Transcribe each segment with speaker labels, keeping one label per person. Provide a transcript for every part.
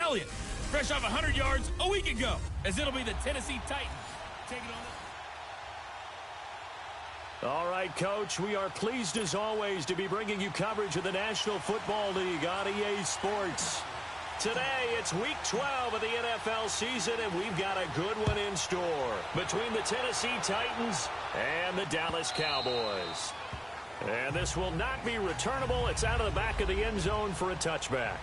Speaker 1: Elliott, fresh off 100 yards a week ago, as it'll be the Tennessee Titans taking on.
Speaker 2: All right, Coach, we are pleased as always to be bringing you coverage of the National Football League on EA Sports. Today, it's Week 12 of the NFL season, and we've got a good one in store between the Tennessee Titans and the Dallas Cowboys. And this will not be returnable. It's out of the back of the end zone for a touchback.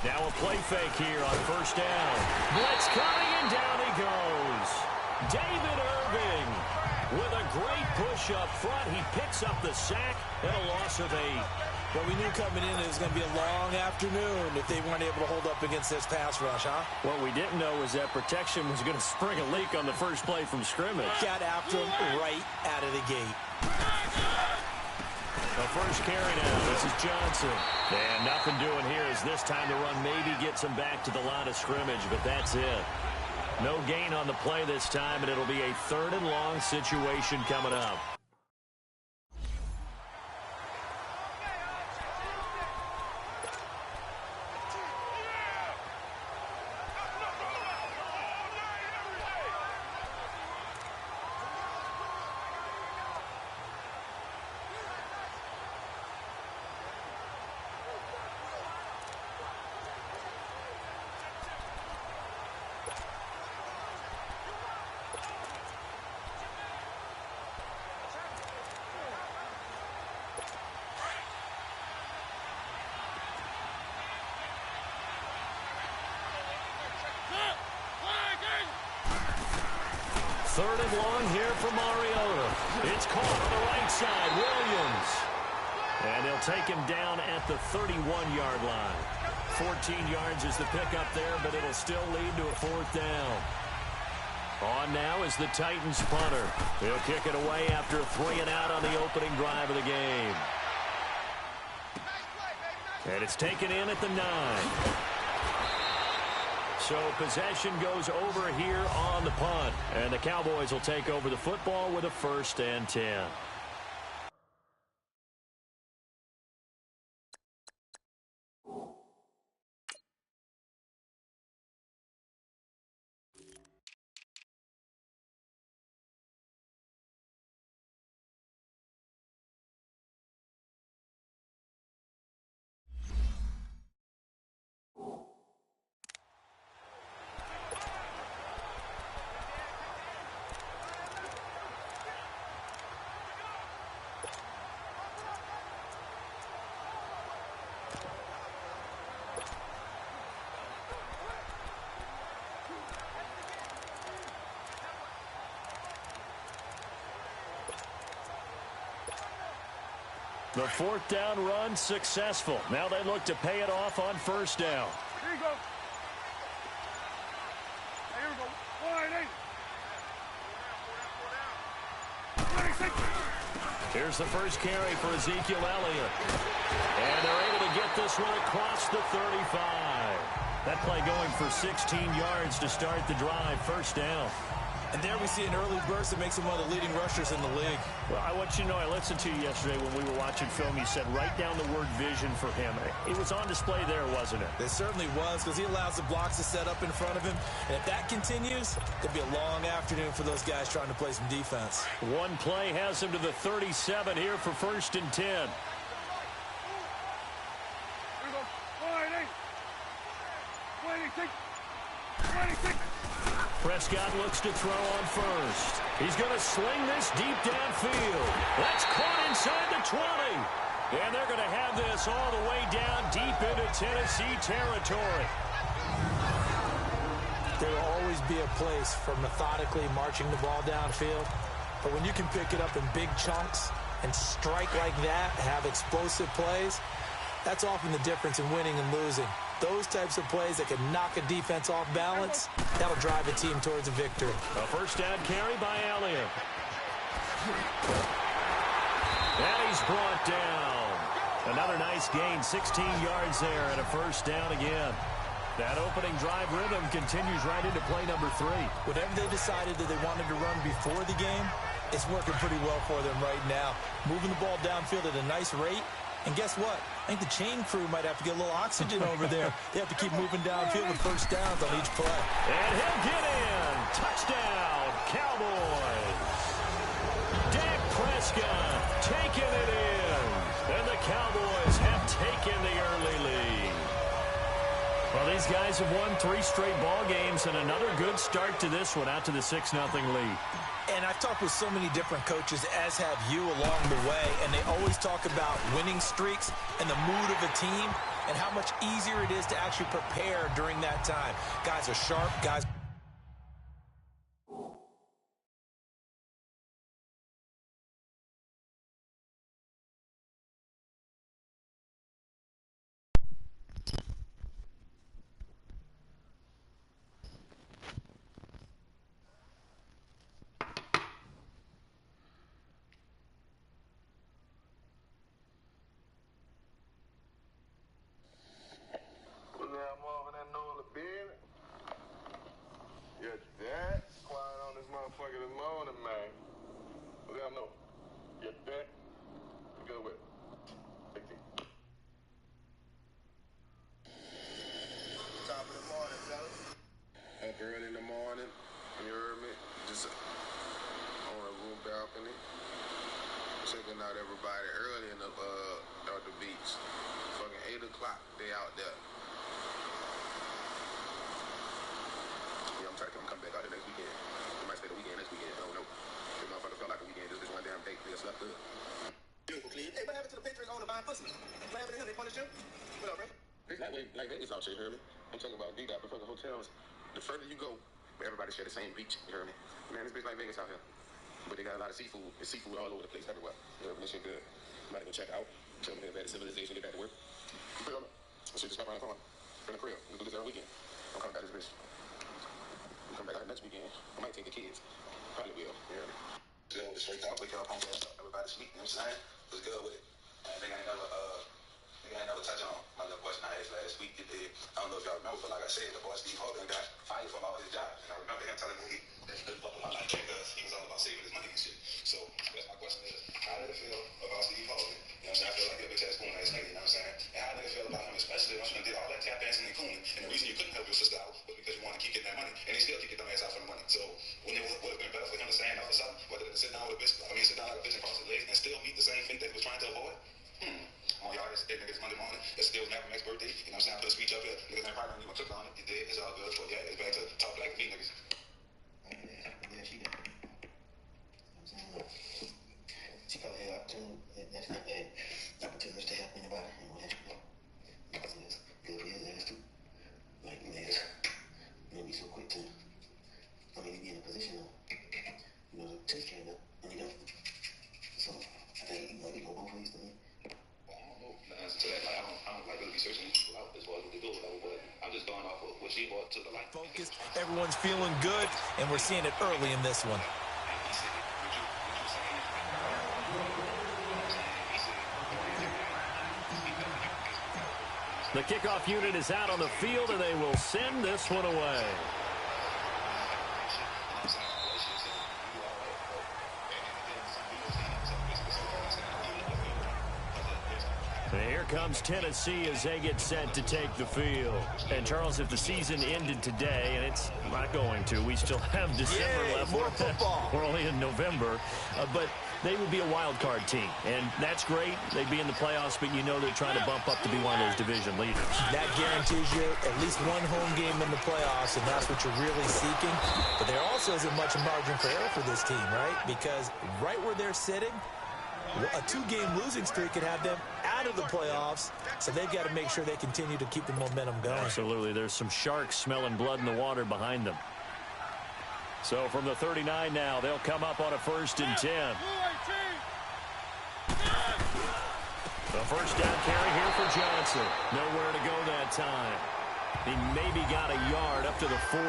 Speaker 2: Now a play fake here on first down. Blitz coming, and down he goes. David Irving with a great push up front. He picks up the sack and a loss of 8.
Speaker 3: Well, we knew coming in it was going to be a long afternoon if they weren't able to hold up against this pass rush, huh?
Speaker 2: What we didn't know was that protection was going to spring a leak on the first play from scrimmage.
Speaker 3: Got after him right out of the gate.
Speaker 2: The first carry now. This is Johnson. And nothing doing here as this time the run maybe gets him back to the line of scrimmage, but that's it. No gain on the play this time, and it'll be a 3rd and long situation coming up. Third and long here for Mariota. It's caught on the right side. Williams. And they'll take him down at the 31-yard line. 14 yards is the pickup there, but it'll still lead to a 4th down. On now is the Titans punter. He'll kick it away after a 3 and out on the opening drive of the game. And it's taken in at the 9. So possession goes over here on the punt. And the Cowboys will take over the football with a 1st and 10. The 4th down run successful. Now they look to pay it off on 1st down.
Speaker 4: Here you go. Here we go. 180.
Speaker 2: Here's the first carry for Ezekiel Elliott. And they're able to get this one across the 35. That play going for 16 yards to start the drive. 1st down.
Speaker 3: And there we see an early burst that makes him one of the leading rushers in the league.
Speaker 2: Well, I want you to know, I listened to you yesterday when we were watching film. You said write down the word vision for him. It was on display there, wasn't it?
Speaker 3: It certainly was, because he allows the blocks to set up in front of him. And if that continues, it'll be a long afternoon for those guys trying to play some defense.
Speaker 2: One play has him to the 37 here for 1st and 10.
Speaker 4: Here we go. 180. 26.
Speaker 2: Prescott looks to throw on 1st. He's going to sling this deep downfield. That's caught inside the 20. And they're going to have this all the way down deep into Tennessee territory.
Speaker 3: There will always be a place for methodically marching the ball downfield. But when you can pick it up in big chunks and strike like that, have explosive plays, that's often the difference in winning and losing. Those types of plays that can knock a defense off balance, that'll drive a team towards a victory.
Speaker 2: A 1st down carry by Elliott. And he's brought down. Another nice gain, 16 yards there, and a first down again. That opening drive rhythm continues right into play number 3.
Speaker 3: Whatever they decided that they wanted to run before the game, it's working pretty well for them right now. Moving the ball downfield at a nice rate. And guess what? I think the chain crew might have to get a little oxygen over there. They have to keep moving downfield with first downs on each play.
Speaker 2: And he'll get in. Touchdown, Cowboys. Dak Prescott taking it in. And the Cowboys have taken the early lead. Well, these guys have won 3 straight ball games and another good start to this one out to the 6-0 lead.
Speaker 3: And I've talked with so many different coaches, as have you, along the way, and they always talk about winning streaks and the mood of a team and how much easier it is to actually prepare during that time. Guys are sharp, guys.
Speaker 5: I'm over that NOLA beard. Yeah, Dad. Quiet on this motherfucker this morning, man. What do I know? Yeah, Dad. Good with it. Take it. Top of the morning, fellas. Up early in the morning. You heard me? Just on a room balcony. Checking out everybody early in the out the beach. Fucking 8 o'clock, they out there. Yeah, I'm trying to come back out here next weekend. We might stay the weekend next weekend. I don't know. This motherfucker felt like a weekend just this one damn day. They slept good. Beautiful, clean. Hey, what happened to the Patriots on the buying pussy? What happened to him? They punished him? What up, bro? It's like Vegas out here, you hear me? I'm talking about D-Dot, the fucking hotels. The further you go, everybody share the same beach, you hear me? Man, this bitch like Vegas out here. But they got a lot of seafood. There's seafood all over the place, everywhere. You know, this shit good. Might go check out. Show me that civilization, get back to work. You feel me? I should just stop around the corner. From the crib. We do this every weekend. I'm coming back to this bitch. I'm coming back out next weekend. I might take the kids. Probably will. Yeah. Good with the straight talk. Wake up, home, everybody sleep. You know what I'm saying? Was good with it. And they ain't never touch on my little question I asked last week. I don't know if y'all remember, but like I said, the boy Steve Hogan got fired from all his jobs. And I remember him telling me that he couldn't fuck with my life because he was all about saving his money and shit. So that's my question is, how did it feel about Steve Hogan? You know what I'm saying? I feel like you're a bitch ass coon ass nigga, you know what I'm saying? And how did it feel about him, especially once you did all that tap dancing and cooning, and the reason you couldn't help your sister out was because you wanted to keep getting that money, and he still keep getting them ass out for the money. So when it would have been better for him to stand up for something, whether to sit down with a bitch, sit down like a bitch and cross his legs and still meet the same fate that he was trying to avoid. On y'all, it's niggas Monday morning. It's still Malcolm X's birthday. You know what I'm saying? I put a speech up here. Niggas ain't probably even took on it. You did. It's all good. But yeah, it's back to talk black V niggas.
Speaker 6: Yeah, she did. You know what I'm saying? She probably had opportunities to help anybody. And what have you. Because it's good for his ass too. Like, niggas, be so quick to, be in a position to, to take care of that. And you don't. So, I think it go both ways to me.
Speaker 7: To that, like, I don't like really be searching people out as far as what they do, but I'm just going off of what she brought to the light.
Speaker 3: Focused, everyone's feeling good, and we're seeing it early in this one.
Speaker 2: The kickoff unit is out on the field, and they will send this one away. And here comes Tennessee as they get set to take the field. And, Charles, if the season ended today, and it's not going to, we still have December left.
Speaker 3: More football.
Speaker 2: We're only in November. But they would be a wild card team. And that's great. They'd be in the playoffs, but you know they're trying to bump up to be one of those division leaders.
Speaker 3: That guarantees you at least one home game in the playoffs, and that's what you're really seeking. But there also isn't much margin for error for this team, right? Because right where they're sitting, a 2-game losing streak could have them out of the playoffs, so they've got to make sure they continue to keep the momentum going.
Speaker 2: Absolutely. There's some sharks smelling blood in the water behind them. So from the 39 now, they'll come up on a 1st and 10. The first down carry here for Johnson. Nowhere to go that time. He maybe got a yard up to the 40.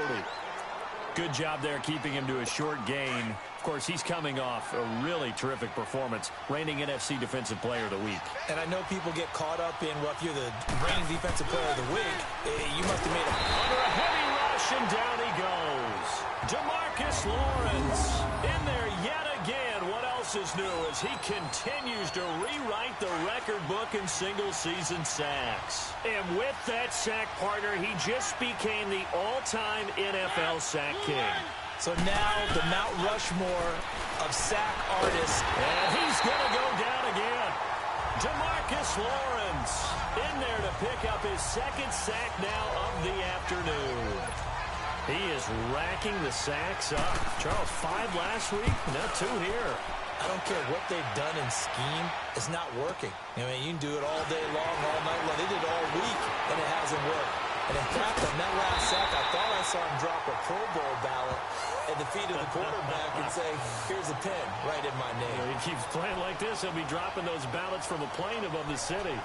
Speaker 2: Good job there keeping him to a short gain. Of course, he's coming off a really terrific performance, reigning NFC Defensive Player of the Week.
Speaker 3: And I know people get caught up in, well, if you're the reigning Defensive Player of the Week, you must have made a...
Speaker 2: Under a heavy rush, and down he goes. DeMarcus Lawrence in there yet again. What else is new as he continues to rewrite the record book in single-season sacks. And with that sack partner, he just became the all-time NFL sack king.
Speaker 3: So now the Mount Rushmore of sack artists.
Speaker 2: And he's going to go down again. DeMarcus Lawrence in there to pick up his second sack now of the afternoon. He is racking the sacks up. Charles, 5 last week, now 2 here.
Speaker 3: I don't care what they've done in scheme. It's not working. I mean, you can do it all day long, all night long. They did it all week, and it hasn't worked. And in fact, on that last sack, I thought I saw him drop a Pro Bowl ballot at the feet of the quarterback and say, here's a pin right in my name.
Speaker 2: He keeps playing like this, he'll be dropping those ballots from a plane above the city.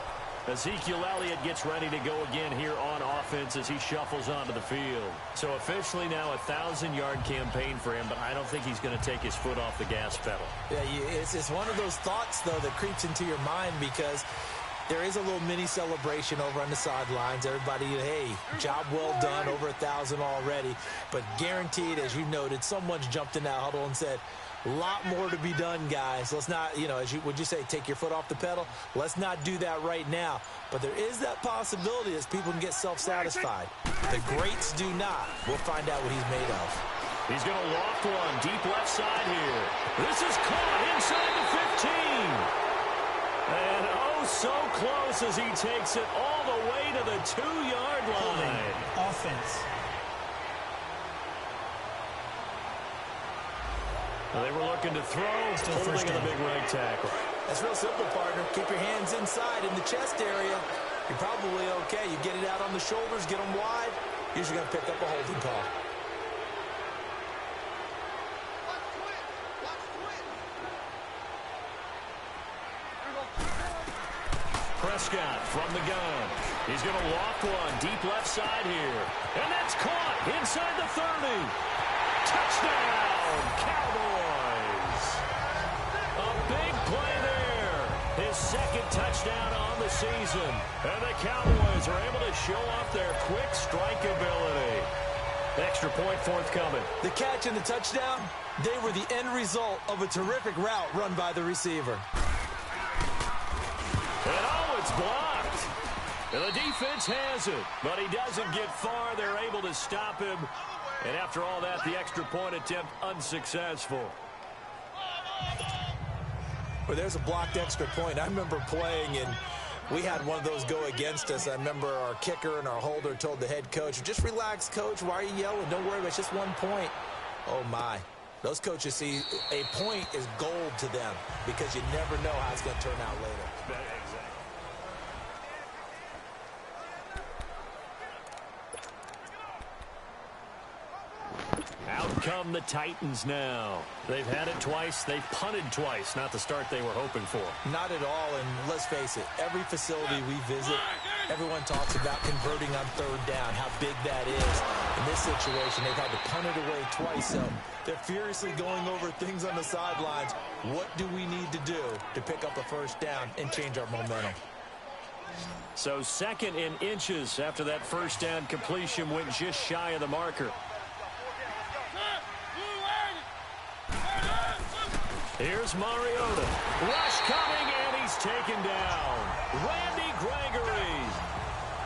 Speaker 2: Ezekiel Elliott gets ready to go again here on offense as he shuffles onto the field. So officially now a 1,000-yard campaign for him, but I don't think he's going to take his foot off the gas pedal.
Speaker 3: Yeah, it's one of those thoughts, though, that creeps into your mind because there is a little mini celebration over on the sidelines. Everybody, hey, job well done, over 1,000 already. But guaranteed, as you noted, someone's jumped in that huddle and said, a lot more to be done, guys. Let's not, would you say, take your foot off the pedal? Let's not do that right now. But there is that possibility as people can get self-satisfied. The greats do not. We'll find out what he's made of.
Speaker 2: He's going to loft one deep left side here. This is caught inside the 15. And oh, so close as he takes it all the way to the 2-yard line.
Speaker 8: Offense.
Speaker 2: Well, they were looking to throw, holding the big right tackle.
Speaker 3: That's real simple, partner. Keep your hands inside in the chest area. You're probably okay. You get it out on the shoulders, get them wide. Usually going to pick up a holding call.
Speaker 2: Prescott from the gun. He's going to loft one deep left side here. And that's caught inside the 30. Touchdown, Cowboys. A big play there. His second touchdown on the season. And the Cowboys are able to show off their quick strike ability. Extra point forthcoming.
Speaker 3: The catch and the touchdown, they were the end result of a terrific route run by the receiver.
Speaker 2: And oh, it's blocked. And the defense has it, but he doesn't get far. They're able to stop him. And after all that, the extra point attempt unsuccessful.
Speaker 3: Well, there's a blocked extra point. I remember playing, and we had one of those go against us. I remember our kicker and our holder told the head coach, just relax, coach. Why are you yelling? Don't worry, it's just 1 point. Oh, my. Those coaches see a point is gold to them because you never know how it's going to turn out later.
Speaker 2: Out come the Titans now. They've had it twice. They've punted twice. Not the start they were hoping for.
Speaker 3: Not at all, and let's face it, every facility we visit, everyone talks about converting on 3rd down, how big that is. In this situation, they've had to punt it away twice, so they're furiously going over things on the sidelines. What do we need to do to pick up a 1st down and change our momentum?
Speaker 2: So 2nd in inches after that 1st down completion went just shy of the marker. Here's Mariota. Rush coming, and he's taken down. Randy Gregory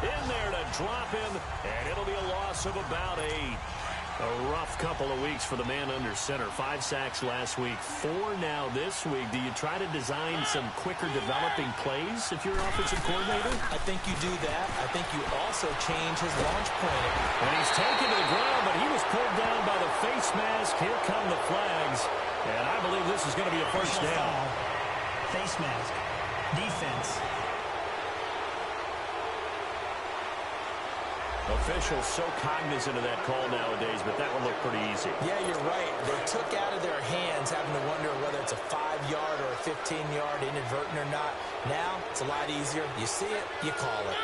Speaker 2: in there to drop him, and it'll be a loss of about 8. A rough couple of weeks for the man under center. 5 sacks last week, 4 now this week. Do you try to design some quicker developing plays if you're an offensive coordinator?
Speaker 3: I think you do that. I think you also change his launch point.
Speaker 2: And he's taken to the ground, but he was pulled down by the face mask. Here come the flags. And I believe this is going to be a 1st down.
Speaker 8: Face mask. Defense.
Speaker 2: Officials so cognizant of that call nowadays, but that one looked pretty easy.
Speaker 3: Yeah, you're right. They took out of their hands having to wonder whether it's a 5-yard or a 15-yard inadvertent or not. Now, it's a lot easier. You see it, you call it.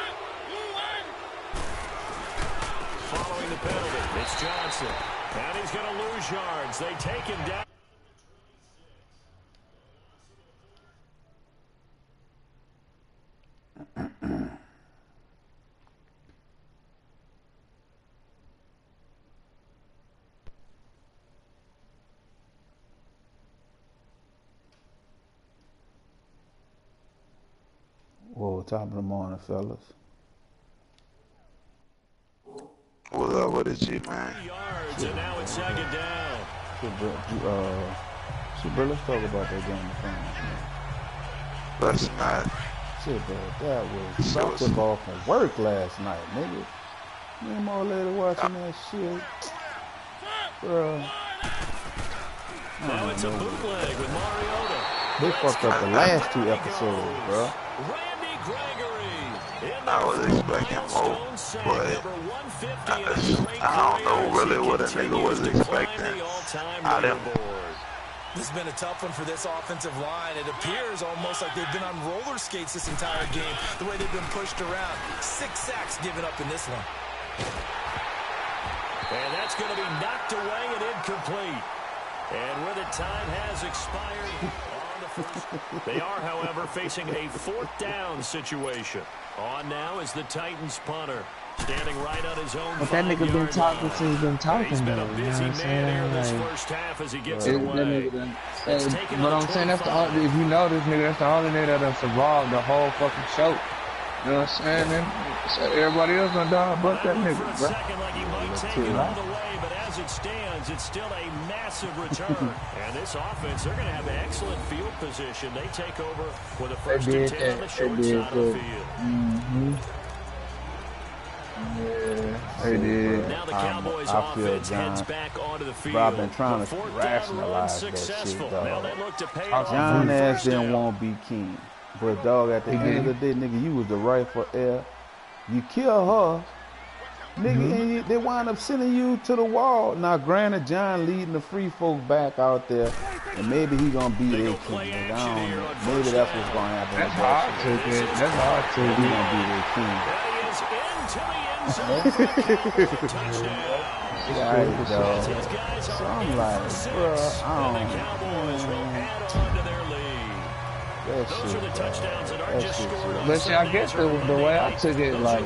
Speaker 2: Following the penalty, it's Johnson. And he's going to lose yards. They take him down.
Speaker 9: Whoa, top of the morning, fellas.
Speaker 10: What's up with it, G, man?
Speaker 2: Yards, and now it's second down.
Speaker 9: Shit, bro, let's talk about that game of fun.
Speaker 10: Let's not.
Speaker 9: Shit, bro, that was... I took off from work last night, nigga. Me and my lady watching that shit. Bro.
Speaker 2: Now it's a bootleg with Mariota.
Speaker 9: They fucked up the last 2 episodes, bro.
Speaker 2: Randy Gregory.
Speaker 10: I was expecting more, but I don't know really what a nigga was expecting. I didn't.
Speaker 3: This has been a tough one for this offensive line. It appears almost like they've been on roller skates this entire game, the way they've been pushed around. 6 sacks given up in this one.
Speaker 2: And that's going to be knocked away and incomplete. And where the time has expired on the first. They are, however, facing a 4th down situation. On now is the Titans punter. Standing right on his own.
Speaker 11: But that nigga been talking since he's been talking.
Speaker 2: He's been a
Speaker 11: though,
Speaker 2: busy
Speaker 11: you know
Speaker 2: man here this
Speaker 11: like,
Speaker 2: first half as he gets it away.
Speaker 11: But I'm saying that's the only, if you know this nigga, that's the only nigga that survived the whole fucking show. You know what I'm saying? And so everybody else gonna die but that nigga, bro.
Speaker 2: Like he might take it all the way, but as it stands, it's still a massive return. And this offense, they're going to have excellent field position. They take over with a first and 10 on the short side of the field.
Speaker 9: Yeah, they did.
Speaker 2: Now the Cowboys offense heads back onto the field.
Speaker 9: Bro, I've been trying to rationalize that shit, dog. John ass didn't want to be king. But, dog, at the end of the day, nigga, you was the rightful heir. You kill her, nigga, and they wind up sending you to the wall. Now, granted, John leading the free folk back out there, and maybe he gonna be their king. Nigga. I don't know. Maybe that's what's gonna happen.
Speaker 11: That's hard to get. That's hard to
Speaker 9: get. He gonna be their king. Right, dog. So I'm like, bro, I don't.
Speaker 2: Those are the touchdowns that aren't just scored on.
Speaker 11: But see, I guess the way I took it, like,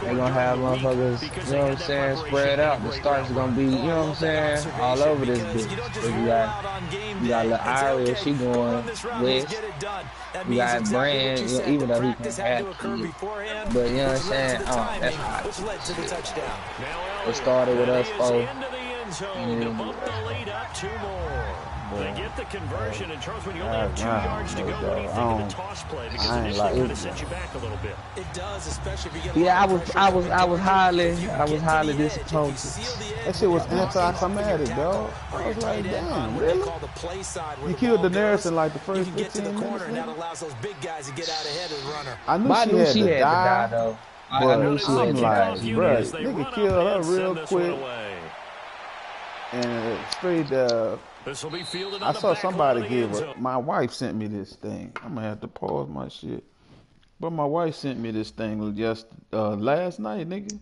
Speaker 11: they're gonna have motherfuckers, you know what I'm saying, spread out. The starts are gonna be, you know what I'm saying, all over this bitch. You got little Irish, she going west. You got Brand, you know, even though he can have kids. But you know what I'm saying, that's hot. It started with us, folks.
Speaker 2: They get the conversion, and Charles, when you only have 2 yards to go, what do you think of the toss play? Because initially it kind of set you back a little bit.
Speaker 3: It does, especially if you get
Speaker 11: I was highly disappointed.
Speaker 9: That shit was anticlimactic, dog. I was like, damn, really? You killed Daenerys in like the first 15 minutes.
Speaker 3: And that allows those big guys to get out ahead of the runner.
Speaker 9: I knew she had to die,
Speaker 11: though.
Speaker 9: I knew she had to die, bro. Nigga killed her real quick. And straight I saw somebody give her. My wife sent me this thing. I'm gonna have to pause my shit. But my wife sent me this thing just last night, nigga.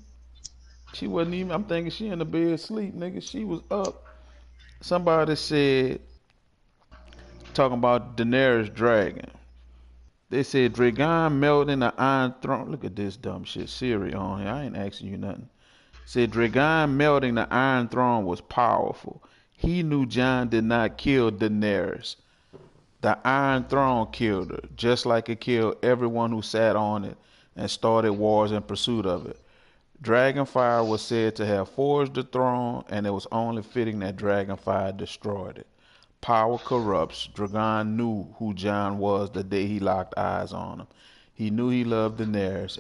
Speaker 9: She wasn't even. I'm thinking she in the bed asleep, nigga. She was up. Somebody said, talking about Daenerys dragon. They said Dragon melting the Iron Throne. Look at this dumb shit. Siri on here. I ain't asking you nothing. Said Dragon melting the Iron Throne was powerful. He knew Jon did not kill Daenerys. The Iron Throne killed her, just like it killed everyone who sat on it and started wars in pursuit of it. Dragonfire was said to have forged the throne, and it was only fitting that Dragonfire destroyed it. Power corrupts. Dragon knew who Jon was the day he locked eyes on him. He knew he loved Daenerys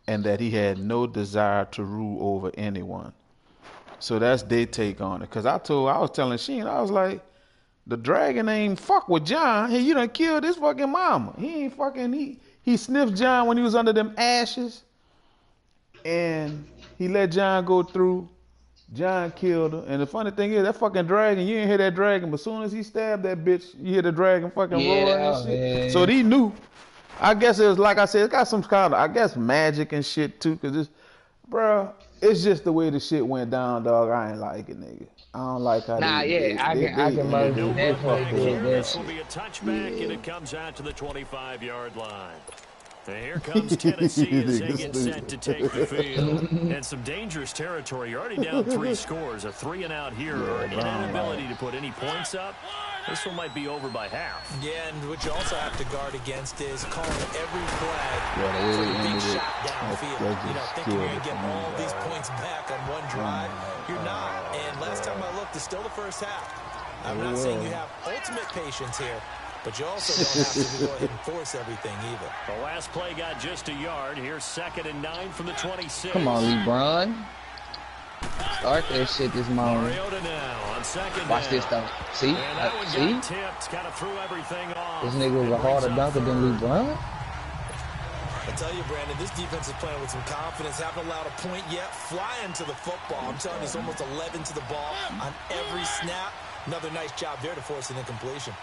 Speaker 9: and that he had no desire to rule over anyone. So that's their take on it. Cause I was telling Sheen, I was like, the dragon ain't fuck with Jon. Hey, you done killed his fucking mama. He ain't fucking, he sniffed Jon when he was under them ashes. And he let Jon go through. Jon killed her. And the funny thing is, that fucking dragon, you didn't hear that dragon, but as soon as he stabbed that bitch, you hear the dragon fucking roaring and shit. Man. So he knew. I guess it was, like I said, it got some kind of, I guess, magic and shit too. Cause Bruh, it's just the way the shit went down, dog. I ain't like it, nigga. I don't like how
Speaker 11: Nah,
Speaker 9: they
Speaker 11: I can most
Speaker 2: No
Speaker 11: definitely
Speaker 2: putback
Speaker 11: dig
Speaker 2: here.
Speaker 11: that
Speaker 2: This will
Speaker 11: shit.
Speaker 2: be a touchback, and it comes out to the 25-yard line. And here comes Tennessee as they get set to take the field. And some dangerous territory. You're already down 3 scores. A 3-and-out here, or an inability to put any points up. This one might be over by half.
Speaker 3: Yeah, and what you also have to guard against is calling every flag for the big shot downfield. You know, thinking you're going to get all these points back on one drive. You're not. And last time I looked, it's still the first half. I'm not saying you have ultimate patience here, but you also don't have to go ahead and force everything either.
Speaker 2: The last play got just a yard. Here's 2nd and 9 from the 26.
Speaker 11: Come on, LeBron. Start that shit this morning.
Speaker 2: Now on 2nd
Speaker 11: Watch
Speaker 2: down.
Speaker 11: this though. See? See?
Speaker 2: Tipped, kind of threw everything off.
Speaker 11: This nigga was a harder dunker than LeBron.
Speaker 3: I tell you, Brandon, this defense is playing with some confidence. Haven't allowed a point yet. Flying to the football. I'm telling you, it's almost 11 to the ball on every snap. Another nice job there to force an incompletion.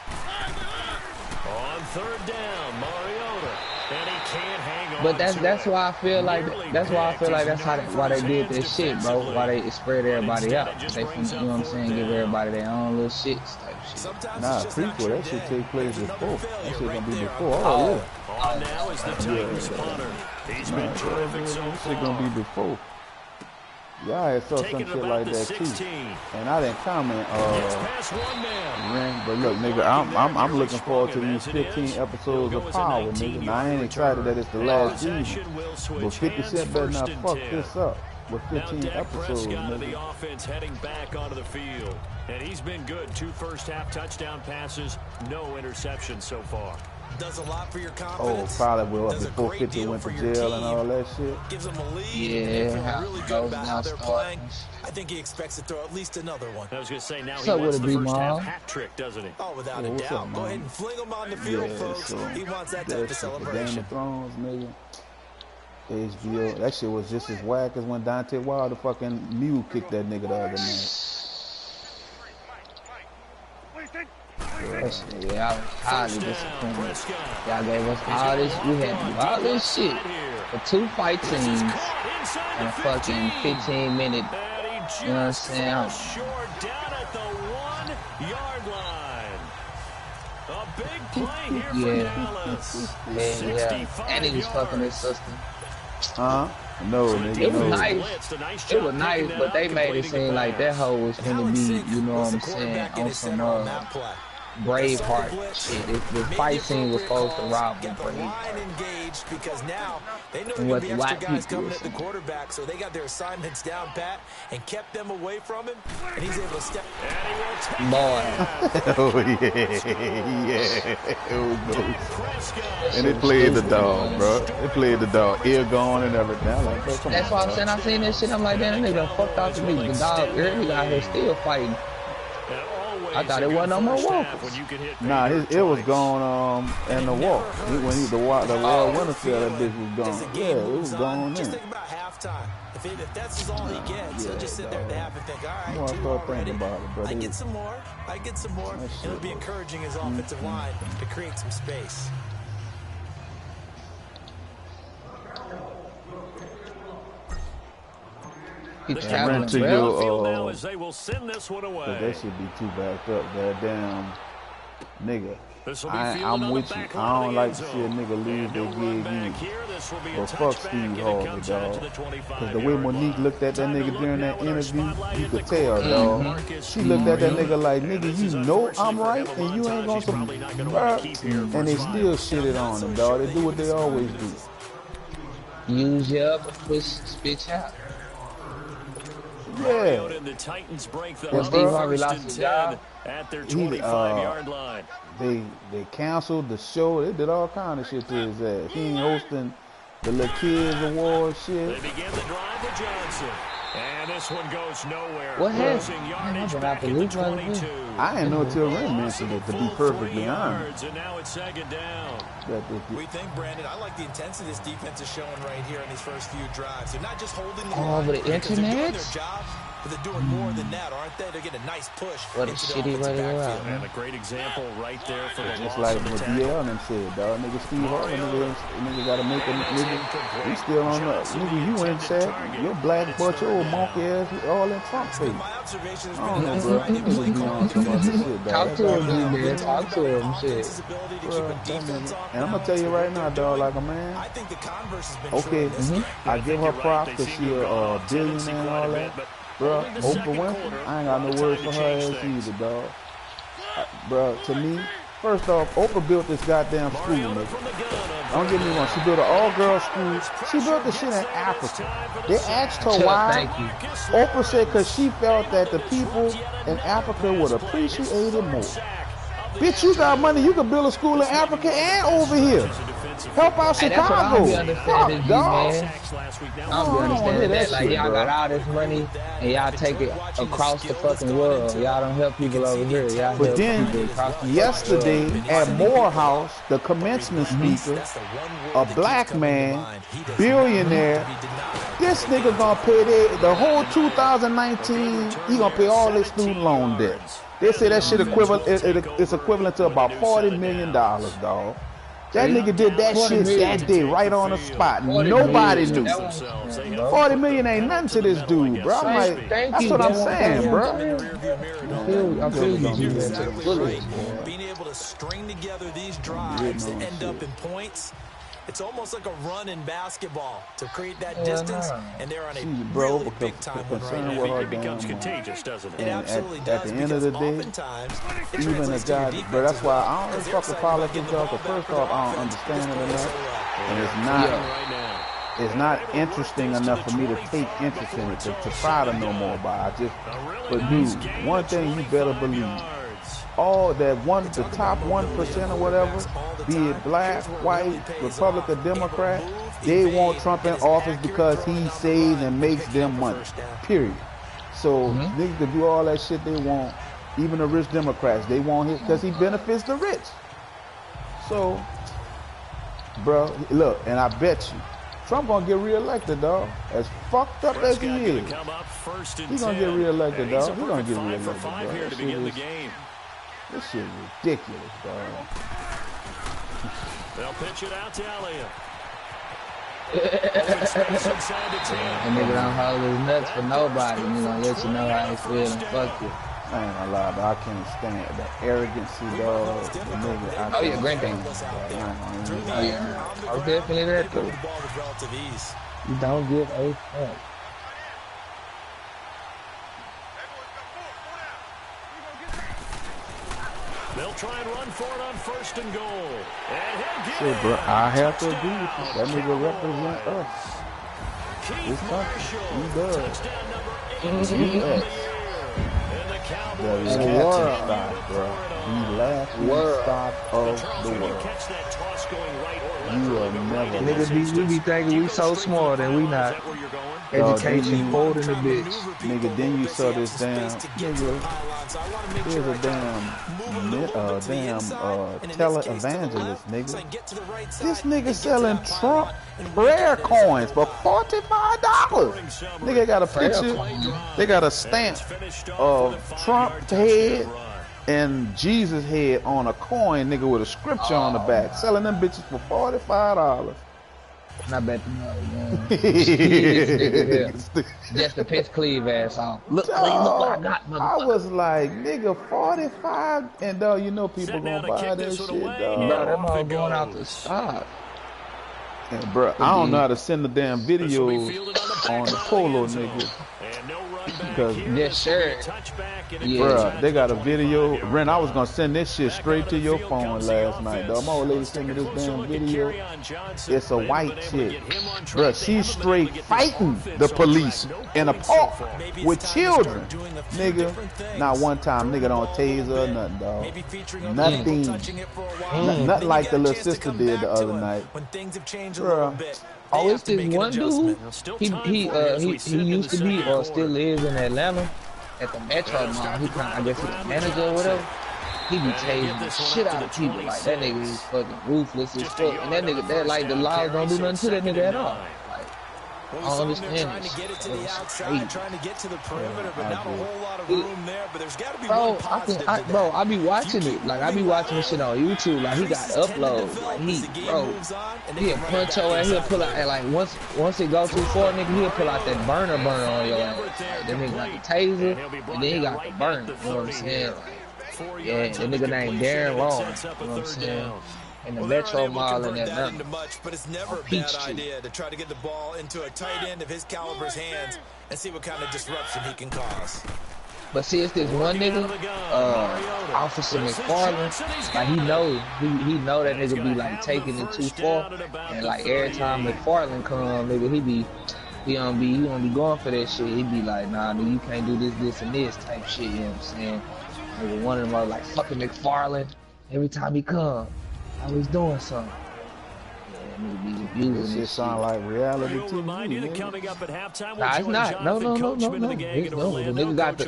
Speaker 2: On 3rd down, Mariota, and he can't hang on.
Speaker 11: But that's why I feel like that's why they did that shit, bro. Why they spread everybody out. They, you know what I'm saying? Give everybody their own little shit type shit.
Speaker 9: Nah, prequel, that shit take place before. That shit gonna be before. Oh yeah.
Speaker 2: On now is the Titans punter. He's been terrific so far.
Speaker 9: That shit gonna be before. Yeah, I saw some shit like that too, and I didn't comment. But look, nigga, I'm looking forward to these 15 episodes of Power, nigga. And I ain't excited that it's the last season, but 50 Cent better not fuck this up with 15 episodes, nigga.
Speaker 2: The offense heading back onto the field, and he's been good. 2 first-half touchdown passes, no interceptions so far.
Speaker 3: Does a lot for your confidence.
Speaker 9: Oh, probably will. Before 50 went to jail and all that shit.
Speaker 3: Gives them a lead.
Speaker 11: Yeah,
Speaker 3: really good about how they're playing. I think he expects to throw at least another one.
Speaker 2: I was going to say, now
Speaker 11: he
Speaker 2: wants the first-half hat trick, doesn't he?
Speaker 3: Oh, without a doubt. Go ahead and fling him on the field, folks. He wants that type of celebration.
Speaker 9: Game of Thrones, nigga. HBO. That shit was just as whack as when Dante Wilder fucking mule kicked that nigga the other night.
Speaker 11: Yeah, I was highly disappointed. Y'all gave us all this. We had to do all this shit for 2 fight scenes and a fucking 15-minute. You know what I'm saying?
Speaker 2: Short down at the 1-yard line. A big play here for Dallas.
Speaker 11: Yeah. And he was fucking his sister.
Speaker 9: No, nigga.
Speaker 11: It was nice. It was nice, but they made it seem like that hoe was gonna be, you know what I'm saying, on some Braveheart shit. The fight scene was supposed to rob them.
Speaker 3: Engaged because now they know there's gonna be extra guys coming at the quarterback, so they got their assignments down pat and kept them away from him, and he's able to step.
Speaker 11: Boy.
Speaker 9: Oh yeah. And they played the dog, bro. They played the dog, ear gone and everything. Like,
Speaker 11: that's why I'm saying I seen that shit. I'm like, damn, they done fucked off the nigga. The dog early out here still fighting. I thought it wasn't no more walkers.
Speaker 9: Nah, it was gone in the walk. When the Royal Winterfell, that bitch was gone. Yeah, it was gone
Speaker 3: Just
Speaker 9: in.
Speaker 3: think about halftime. If that's all he gets, he'll just sit there at the half and think, all right, 2 already. I get some more. I get some more. And it'll be encouraging his offensive line to create some space.
Speaker 9: Run to your
Speaker 2: they will send this one away.
Speaker 9: That should be too backed up. Goddamn, nigga. I'm with you. I don't like to see a nigga lose their gig either. But fuck Steve Harvey, dog. Because the way Monique looked at that nigga during that interview, you could tell, dog. She looked at that nigga like, nigga, you know I'm right and you ain't gonna subscribe. And they still shitted on him, dog. They do what they always do.
Speaker 11: Use your upper push, spit out.
Speaker 9: Yeah.
Speaker 11: Steve Harvey lost his job
Speaker 2: at their 25-yard line.
Speaker 9: They canceled the show. They did all kind of shit to his ass. He ain't hosting the little kids award shit.
Speaker 2: They began the drive with Johnson. And this one goes nowhere.
Speaker 11: What happened?
Speaker 9: I didn't know till Ren mentioned it, to be perfectly honest.
Speaker 2: And now it's 2nd down.
Speaker 3: We think, Brandon, I like the intensity this defense is showing right here in these first few drives. They're not just holding the
Speaker 11: over the internet.
Speaker 3: Their job, But they're doing more than that, aren't they? They're getting a nice push
Speaker 11: What a
Speaker 3: into the
Speaker 11: shitty way
Speaker 3: offensive
Speaker 11: to go
Speaker 3: backfield.
Speaker 11: out.
Speaker 2: And a great example right there for the
Speaker 9: Just
Speaker 2: loss
Speaker 9: like
Speaker 2: of the
Speaker 9: what
Speaker 2: tackle.
Speaker 9: DL and them said, dog. Nigga Steve Harvey, nigga got to make a nigga. He still on the nigga. You ain't said your black butt, your old monkey ass, all in Trump face.
Speaker 3: My observation has
Speaker 9: I don't
Speaker 3: been
Speaker 9: know, bro. Niggas be on some other shit, dog.
Speaker 11: Talk to him, man. Talk to him, shit.
Speaker 9: And I'm gonna tell you right now, dog, like a man.
Speaker 3: I think the converse has been
Speaker 9: Okay, I give her props because she a billionaire and all that. Bro, Oprah Winfrey, I ain't got no words for her ass either, dog. Bro, to me, first off, Oprah built this goddamn school, nigga. Don't get me wrong, she built an all-girls school. She built this shit in Africa. They asked her why. Oprah said because she felt that the people in Africa would appreciate it more. Bitch, you got money, you can build a school in Africa and over here. Help out Chicago. Fuck, dog.
Speaker 11: I don't be understanding that. Like, y'all got all this money and y'all take it across the fucking world. Y'all don't help people over here. Y'all
Speaker 9: but
Speaker 11: help
Speaker 9: then,
Speaker 11: people across the
Speaker 9: yesterday at Morehouse, the commencement speaker, a black man, billionaire, this nigga gonna pay the whole 2019, he gonna pay all his student loan debt. They say that shit equivalent, it's equivalent to about $40 million, dog. That nigga did that shit that day, right on the spot. Nobody knew. 40 million ain't nothing to this dude, bro. I'm like, that's what I'm saying, bro.
Speaker 11: I feel you,
Speaker 3: being able to string together these drives that end up in points. It's almost like a run in basketball to create that distance, and they're on a really big-time one right now.
Speaker 2: It becomes contagious, doesn't it?
Speaker 3: It absolutely does.
Speaker 9: At the end of the day, even a guy, but that's why I don't fuck with politics, y'all. Because first off, I don't understand it enough, and it's not interesting enough for me to take interest in it to try to know more about it. But dude, one thing you better believe. All that the top 1% or whatever, be it black, white, Republican, Democrat, they want Trump in office because he saves and makes them money. Period. So niggas can do all that shit they want. Even the rich Democrats, they want him because he benefits the rich. So, bro, look, and I bet you, Trump gonna get reelected, dog. As fucked up as he is, he's gonna get reelected, dog. He's gonna get reelected, dog. This shit is ridiculous, dog.
Speaker 2: They'll pitch it out to Elliott.
Speaker 11: And nigga don't hold his nuts for nobody. You know, let you know how he feel and fuck you.
Speaker 9: I ain't gonna lie, but I can't stand the arrogancy, dog. The nigga,
Speaker 11: oh, yeah, great thing. Oh, yeah. Oh, definitely that, too. You don't give a fuck.
Speaker 2: They'll try and run for it on 1st and goal. And he'll get
Speaker 9: it. Bro, I have to agree with you. That nigga represent us. This country. He does. The last stop, bro. The last stop of the world. You are never.
Speaker 11: Nigga, we be thinking we so smart and we not. Education forward in the bitch.
Speaker 9: Nigga, then you saw this damn nigga. There's a damn tele-evangelist, nigga. This nigga selling Trump prayer coins for $45. Nigga got a picture. They got a stamp of Trump's head and Jesus' head on a coin, nigga, with a scripture on the back. Selling them bitches for $45.
Speaker 11: Not bad to know, man. Just the piss cleave ass on. Look, look what I got, motherfucker.
Speaker 9: I was like, nigga, 45, and dog, you know people gonna buy that shit, dog.
Speaker 11: Bro, them all going out the stock.
Speaker 9: And bro, I don't know how to send the damn videos on the polo, nigga. Because
Speaker 11: yes, sir.
Speaker 9: Bruh, they got a video. Ren, I was gonna send this shit straight to your phone last night, dog. My old lady sent me this damn video. It's a white chick. Bruh, she's straight fighting the police in a park with children. Nigga, not one time, nigga don't tase her or nothing, dog. Nothing. Nothing like the little sister did the other night. Bruh.
Speaker 11: Oh, it's this one dude. He used to be or still lives in Atlanta at the Metro Mall. He I guess he's a manager or whatever. He be tasing the shit out of people. Like that nigga is fucking ruthless as fuck. And that nigga, that like the laws don't do nothing to that nigga at all. Like
Speaker 3: Well, we
Speaker 11: I
Speaker 3: saw
Speaker 11: don't
Speaker 3: him there
Speaker 11: understand
Speaker 3: trying
Speaker 11: this.
Speaker 3: to get it to
Speaker 11: That
Speaker 3: the
Speaker 11: was
Speaker 3: outside,
Speaker 11: crazy.
Speaker 3: trying to get to the perimeter, but not a whole lot of
Speaker 11: It-
Speaker 3: room there. But there's got to be
Speaker 11: Bro,
Speaker 3: one positive to that.
Speaker 11: bro, I be watching it. Like, I be watching this shit on YouTube. Like, he got
Speaker 3: Creases tend to
Speaker 11: uploads.
Speaker 3: develop
Speaker 11: Like,
Speaker 3: as the game moves on, and they
Speaker 11: he'll
Speaker 3: can run it
Speaker 11: punch
Speaker 3: back
Speaker 11: your ass. He'll
Speaker 3: inside
Speaker 11: pull out,
Speaker 3: later.
Speaker 11: and like, once it go too far, nigga, he'll pull out that burner on your ass. Like, that nigga got the taser, and then he got the burner. You know what I'm saying? Like, yeah, that nigga named Darren Long. You know what I'm saying? And the Metro Mall in that
Speaker 3: into much, but it's never a bad
Speaker 11: Peachtree.
Speaker 3: idea to try to get the ball into a tight end of his caliber's hands and see what kind of disruption he can cause.
Speaker 11: But see, it's this one nigga, Officer McFarland. Like, he know that nigga be like taking it too far, and like every time McFarland come, nigga, he don't be going for that shit. He be like, nah, nigga, you can't do this, and this type shit. You know what I'm saying? Nigga, one of them are like fucking McFarland. Every time he come, always doing something. Yeah, nigga be abusing
Speaker 9: This shit sound like reality TV.
Speaker 2: Coming up at halftime,
Speaker 11: Nah, it's not. No. The nigga got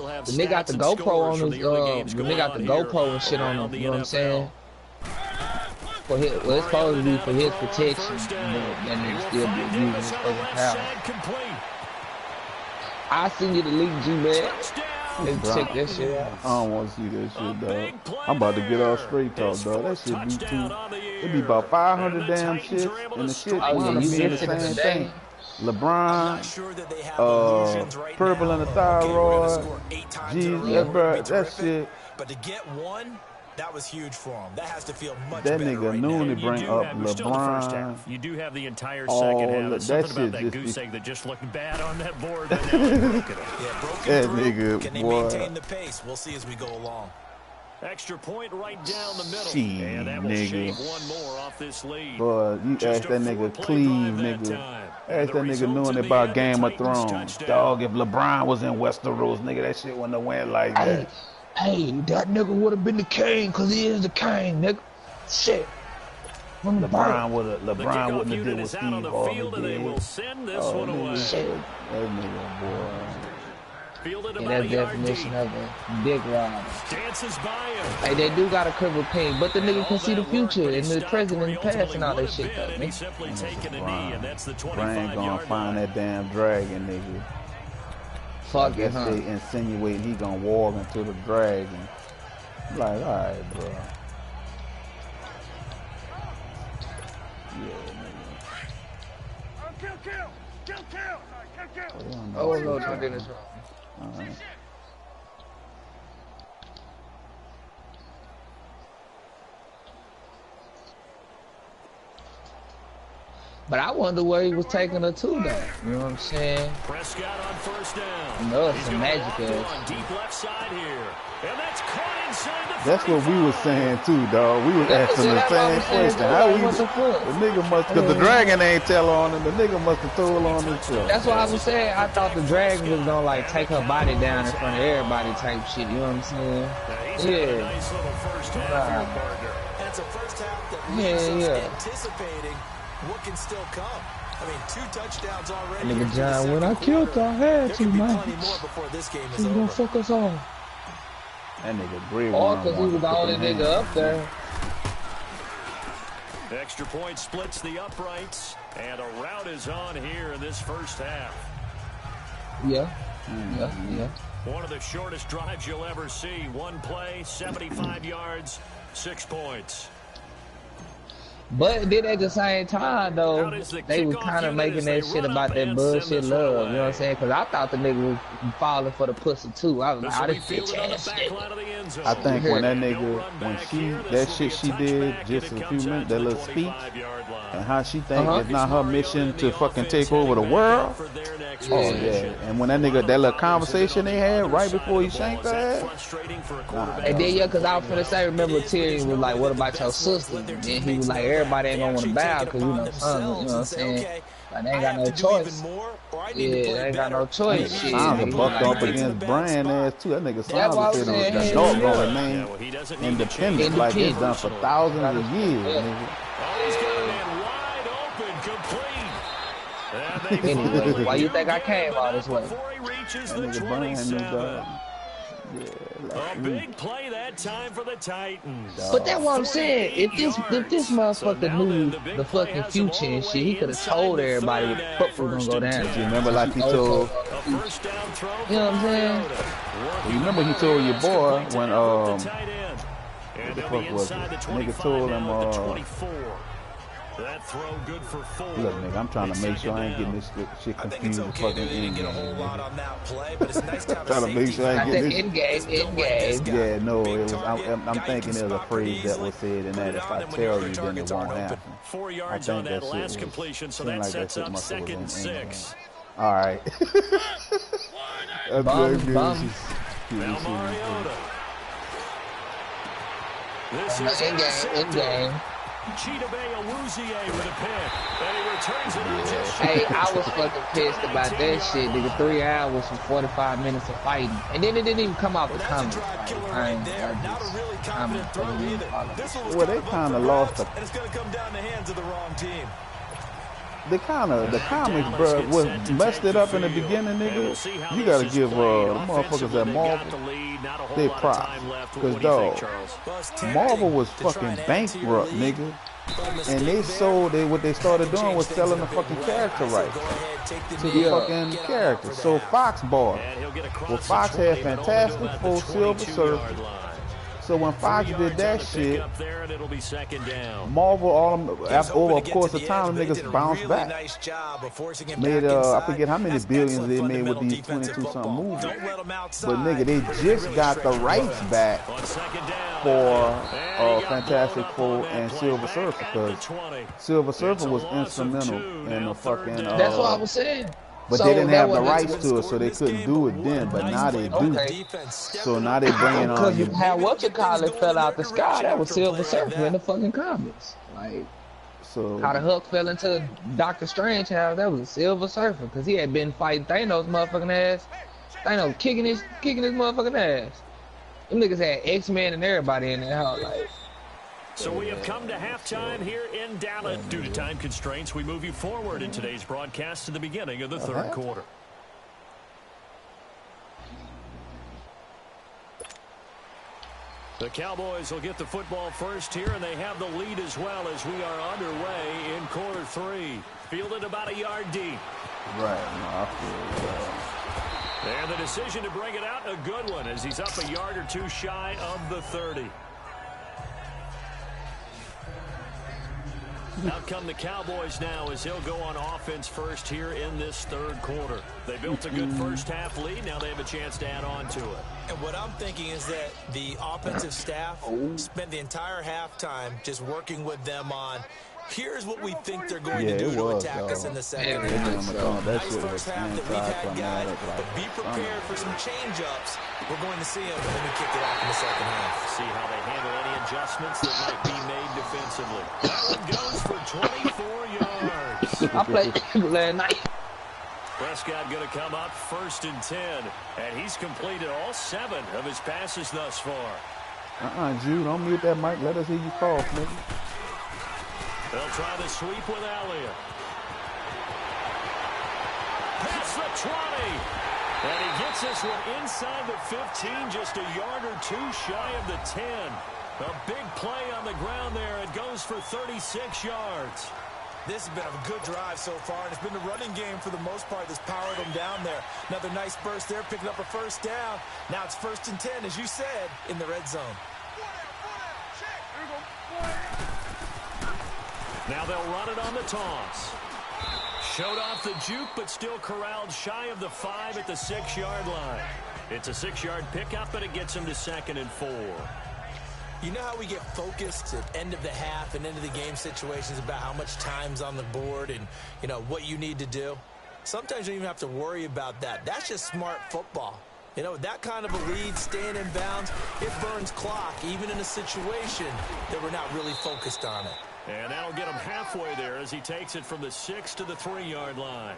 Speaker 11: the GoPro on his the nigga got the GoPro and shit on him. You know what I'm saying? For his, well, it's supposed to be for his protection, but that nigga still be abusing his fucking power. I send you the link, G-Man. Check that shit out.
Speaker 9: I don't want to see that shit, dog. I'm about to get off straight talk, dog. That shit be too. It be about 500 damn shits, and the shit wanna be the same thing. LeBron, purple and the thyroid, Jesus, bro, that shit.
Speaker 3: But to get one, that was huge for him. That has to feel much
Speaker 9: that
Speaker 3: better
Speaker 9: nigga
Speaker 3: right
Speaker 9: knew
Speaker 3: now.
Speaker 9: to bring up LeBron.
Speaker 2: You do have the entire second half.
Speaker 9: That
Speaker 2: Something about
Speaker 9: shit
Speaker 2: that goose egg that just looked bad on that board.
Speaker 9: That nigga,
Speaker 3: Can they
Speaker 9: boy.
Speaker 3: maintain the pace? We'll see as we go along.
Speaker 2: Extra point right down the middle.
Speaker 9: Shit,
Speaker 2: And that will
Speaker 9: nigga.
Speaker 2: shave one more off this lead.
Speaker 9: Boy, you ask that nigga Cleve, nigga. Ask that nigga knowing about Game of Thrones. Dog, if LeBron was in Westeros, nigga, that shit wouldn't have went like that.
Speaker 11: Hey, that nigga would have been the king, cause he is the king, nigga. Shit.
Speaker 9: LeBron wouldn't have did what Steve Harvey did.
Speaker 2: Oh,
Speaker 9: nigga, that nigga, boy.
Speaker 11: And that definition of a dick rod.
Speaker 2: Dances by him.
Speaker 11: Hey, they do got a crippled king, but the nigga can see the future and the present and the past and all that shit, though, man.
Speaker 9: Brian gonna find that damn dragon, nigga.
Speaker 11: Fuck it,
Speaker 9: huh? They insinuating he gonna walk into the dragon. I'm like, alright, bro.
Speaker 4: Kill.
Speaker 11: Oh, no, don't do this wrong.
Speaker 9: Alright.
Speaker 2: But I wonder where he was taking her to, though. You know what I'm saying?
Speaker 1: Prescott on first down.
Speaker 2: You know, it's some magic
Speaker 1: on deep left side here. And that's caught inside the
Speaker 9: That's what we was saying too, dog. We was asking the same question. How we the nigga must, cause the dragon ain't tell on him. The nigga must have told on himself.
Speaker 2: That's what I was saying. I thought the dragon was gonna like take her body down in front of everybody type shit. You know what I'm saying? Yeah.
Speaker 1: Nice little first half here, partner.
Speaker 3: And it's a first half that leaves us anticipating what can still come. I mean, 2 touchdowns already.
Speaker 2: Nigga John, when I killed her, I had to, man. He's gonna fuck us all.
Speaker 9: That nigga Greg.
Speaker 2: All because he was the only nigga up there.
Speaker 1: Extra point splits the uprights, and a rout is on here in this first half.
Speaker 2: Yeah.
Speaker 1: One of the shortest drives you'll ever see. One play, 75 yards, 6 points.
Speaker 2: But then at the same time, though, they was kind of making that shit about that bullshit love. You know what I'm saying? Because I thought the nigga was falling for the pussy, too. I was like, oh, this bitch ass nigga.
Speaker 9: I think when that nigga, that shit she did just a few minutes, that little speech, and how she think it's not her mission to fucking take over the world. Oh, yeah. And when that nigga, that little conversation they had right before he shanked her ass.
Speaker 2: And then, yeah, because I was finna say, remember Tyrion was like, what about your sister? And he was like, everybody ain't gonna want to bow because, you know, son, you know what I'm saying? Like, they ain't got no choice. Yeah, they ain't got no choice. Shit.
Speaker 9: Sounds bucked up against Brian ass, too. That nigga sounds like the dog gonna remain independent like it's done for thousands of years, nigga.
Speaker 2: Anyway, why you think I came all this way?
Speaker 9: That nigga Brian knew dog.
Speaker 2: A big play that time for the Titans.
Speaker 11: But that's what I'm saying. If this motherfucker knew the fucking future and shit, he could have told everybody what the fuck was gonna go down.
Speaker 9: You remember, like he told,
Speaker 11: you know what I'm saying?
Speaker 9: You remember he told your boy when what the fuck was it? Nigga told him
Speaker 2: that throw good for 4.
Speaker 9: Look, nigga, I'm trying to make sure I ain't getting this shit confused with fucking Endgame. Trying to make sure I ain't getting this.
Speaker 11: Endgame.
Speaker 9: Yeah, no, it was. I'm thinking there's a phrase that was said in that if I tell you, then it won't happen.
Speaker 2: 4 yards on that last completion, so that sets up 2nd and 6.
Speaker 9: All right.
Speaker 2: This is
Speaker 11: Endgame.
Speaker 2: Chidobe Awuzie with a pick, and he returns it on just
Speaker 11: Hey, I was fucking pissed about that shit, nigga. 3 hours and 45 minutes of fighting, and then it didn't even come out the comments.
Speaker 9: Well, they kind of lost the.
Speaker 3: And it's gonna come down the hands of the wrong team.
Speaker 9: The comics, bro, was messed it up in the beginning, nigga. You gotta give the motherfuckers at Marvel they props, cause dog, Marvel was fucking bankrupt, nigga, and they sold it. What they started doing was selling the fucking character rights to the fucking characters. So Fox bought it. Well, Fox had Fantastic Four, Silver Surfer. So when Fox did that shit, Marvel, over a course of time, niggas bounced back. Made I forget how many billions they made with these 22-something movies. But nigga, they just got the rights back for Fantastic Four and Silver Surfer, because Silver Surfer was instrumental in the fucking.
Speaker 11: That's what I was saying.
Speaker 9: But so they didn't have the rights to it, so they couldn't do it then. But now they do. So now they bringing on.
Speaker 11: Because how whatchamacallit fell out the sky, that was Silver Surfer in the fucking comics. Like, so how the Hulk fell into Doctor Strange house, that was a Silver Surfer, because he had been fighting Thanos' motherfucking ass. Thanos kicking his motherfucking ass. Them niggas had X-Men and everybody in that house. Like.
Speaker 2: So we have come to halftime here in Dallas. Due to time constraints, we move you forward in today's broadcast to the beginning of the third quarter. The Cowboys will get the football first here, and they have the lead as well as we are underway in quarter 3. Fielded about a yard deep.
Speaker 9: Right. No, I feel
Speaker 2: and the decision to bring it out, a good one, as he's up a yard or two shy of the 30. Out come the Cowboys now as he'll go on offense first here in this third quarter. They built a good first half lead. Now they have a chance to add on to it.
Speaker 3: And what I'm thinking is that the offensive staff spent the entire halftime just working with them on, here's what we think they're going to do to attack us in the second half. Nice first half that we've had, guys, but be prepared for some change-ups. We're going to see them when we kick it off in the second half.
Speaker 2: See how they handle any adjustments that might be made defensively. That one goes for 24 yards.
Speaker 11: I played last night.
Speaker 2: Prescott going to come up 1st and 10, and he's completed all 7 of his passes thus far.
Speaker 9: Jude, don't mute that mic. Let us hear you cough, nigga.
Speaker 2: They'll try the sweep with Elliott. Past the 20. And he gets this one inside the 15, just a yard or two shy of the 10. A big play on the ground there. It goes for 36 yards.
Speaker 3: This has been a good drive so far, and it's been the running game for the most part that's powered them down there. Another nice burst there, picking up a first down. Now it's 1st and 10, as you said, in the red zone.
Speaker 2: Now they'll run it on the toss. Showed off the juke, but still corralled shy of the 5 at the 6-yard line. It's a 6-yard pickup, but it gets him to 2nd and 4.
Speaker 3: You know how we get focused at end of the half and end of the game situations about how much time's on the board and, you know, what you need to do? Sometimes you don't even have to worry about that. That's just smart football. You know, that kind of a lead, staying in bounds, it burns clock, even in a situation that we're not really focused on it.
Speaker 2: And that'll get him halfway there as he takes it from the 6 to the 3-yard line.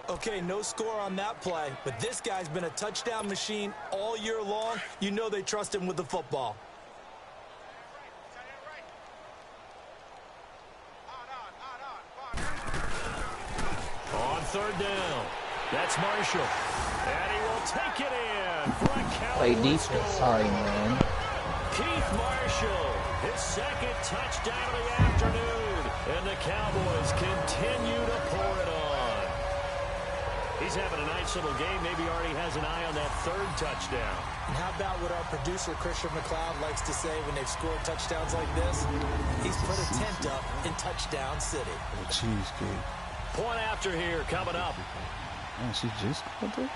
Speaker 3: Okay, no score on that play, but this guy's been a touchdown machine all year long. You know they trust him with the football.
Speaker 2: On 3rd down, that's Marshall. And he will take it in for a
Speaker 11: Play
Speaker 2: Cowboys
Speaker 11: defense.
Speaker 2: score.
Speaker 11: Sorry, man.
Speaker 2: Keith Marshall, his second touchdown of the afternoon, and the Cowboys continue to pour it on. He's having a nice little game. Maybe already has an eye on that third touchdown.
Speaker 3: And how about what our producer, Christian McLeod, likes to say when they've scored touchdowns like this? He's put a tent up in Touchdown City.
Speaker 9: Cheesecake.
Speaker 2: Point after here coming up.
Speaker 9: Man, she just got there?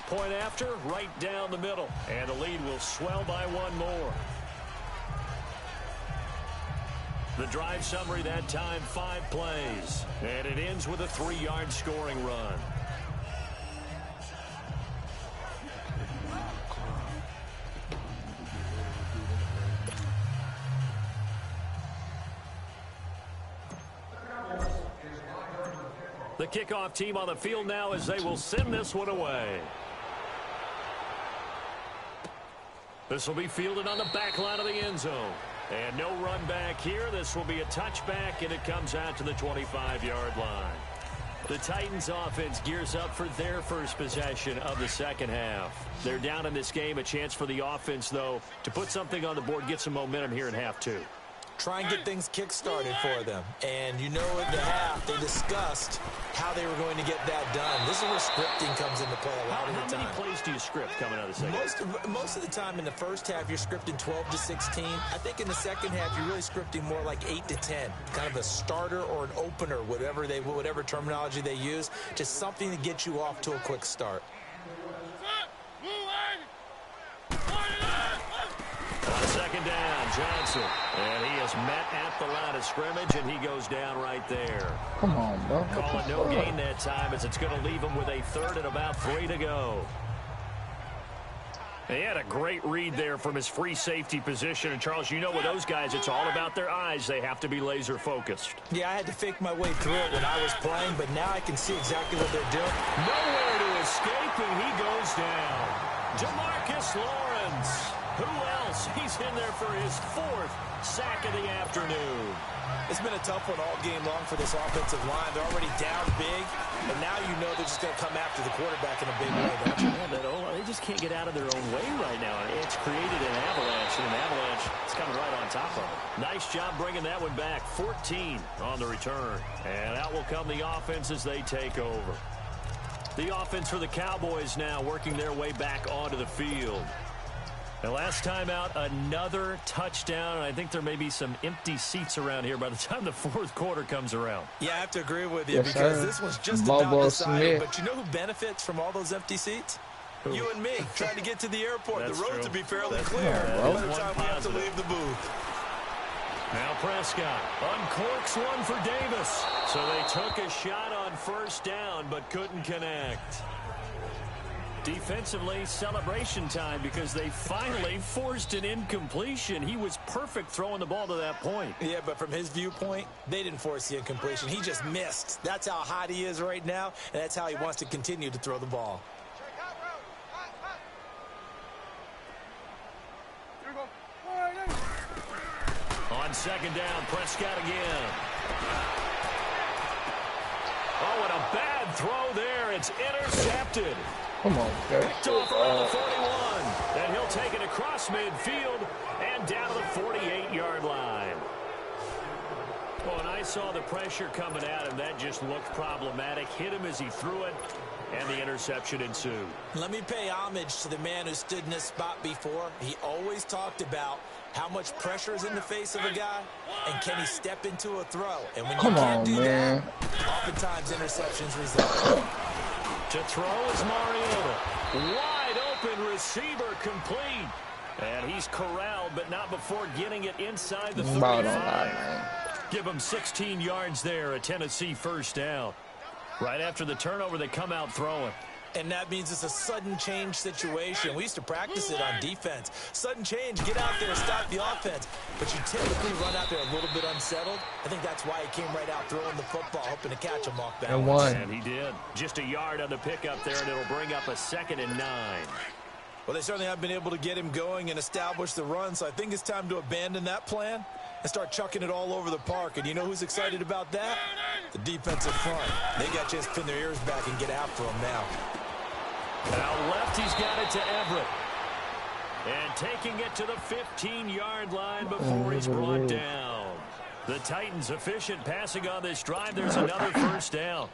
Speaker 2: Point after, right down the middle. And the lead will swell by one more. The drive summary that time, 5 plays. And it ends with a 3-yard scoring run. The kickoff team on the field now as they will send this one away. This will be fielded on the back line of the end zone. And no run back here. This will be a touchback, and it comes out to the 25-yard line. The Titans offense gears up for their first possession of the second half. They're down in this game. A chance for the offense, though, to put something on the board, get some momentum here in half 2.
Speaker 3: Try and get things kick-started for them. And you know at the half, they discussed how they were going to get that done. This is where scripting comes into play a lot of the time.
Speaker 2: How many plays do you script coming out of the second?
Speaker 3: Most of the time in the first half, you're scripting 12 to 16. I think in the second half, you're really scripting more like 8 to 10. Kind of a starter or an opener, whatever terminology they use. Just something to get you off to a quick start.
Speaker 2: On second down, Johnson. And he is met at the line of scrimmage, and he goes down right there.
Speaker 11: Come on, bro.
Speaker 2: Call it no gain that time as it's going to leave him with a 3rd and about 3 to go. He had a great read there from his free safety position. And, Charles, you know with those guys, it's all about their eyes. They have to be laser-focused.
Speaker 3: Yeah, I had to fake my way through it when I was playing, but now I can see exactly what they're doing.
Speaker 2: Nowhere to escape, and he goes down. DeMarcus Lawrence. Who else? He's in there for his 4th sack of the afternoon.
Speaker 3: It's been a tough one all game long for this offensive line. They're already down big, and now you know they're just going to come after the quarterback in a big way, don't you?
Speaker 2: Yeah, they just can't get out of their own way right now. It's created an avalanche, and an avalanche is coming right on top of it. Nice job bringing that one back. 14 on the return. And out will come the offense as they take over. The offense for the Cowboys now working their way back onto the field. The last time out, another touchdown, and I think there may be some empty seats around here by the time the 4th quarter comes around.
Speaker 3: Yeah, I have to agree with you because this one's just about decided. But you know who benefits from all those empty seats? Who? You and me, trying to get to the airport. The roads will be fairly clear by the time we have to leave the booth.
Speaker 2: Now Prescott uncorks one for Davis. So they took a shot on first down but couldn't connect. Defensively, celebration time because they finally forced an incompletion. He was perfect throwing the ball to that point.
Speaker 3: Yeah, but from his viewpoint, they didn't force the incompletion. He just missed. That's how hot he is right now, and that's how he wants to continue to throw the ball.
Speaker 2: On second down, Prescott again. Oh, and a bad throw there. It's intercepted.
Speaker 11: Come on, guys.
Speaker 2: Picked off around the 41. Then he'll take it across midfield and down to the 48-yard line. Oh, and I saw the pressure coming at him. That just looked problematic. Hit him as he threw it, and the interception ensued.
Speaker 3: Let me pay homage to the man who stood in this spot before. He always talked about how much pressure is in the face of a guy, and can he step into a throw? And when you can't do that, oftentimes interceptions result.
Speaker 2: To throw is Mariota. Wide open receiver complete. And he's corralled, but not before getting it inside the 35. Give him 16 yards there, a Tennessee first down. Right after the turnover, they come out throwing.
Speaker 3: And that means it's a sudden change situation. We used to practice it on defense. Sudden change, get out there, stop the offense. But you typically run out there a little bit unsettled. I think that's why he came right out throwing the football, hoping to catch him off balance.
Speaker 2: And he did. Just a yard on the pickup there, and it'll bring up a 2nd and 9.
Speaker 3: Well, they certainly have been able to get him going and establish the run, so I think it's time to abandon that plan and start chucking it all over the park. And you know who's excited about that? The defensive front. They got a chance to pin their ears back and get after him now.
Speaker 2: Now left, he's got it to Everett. And taking it to the 15-yard line before he's brought down. The Titans efficient passing on this drive. There's another first down.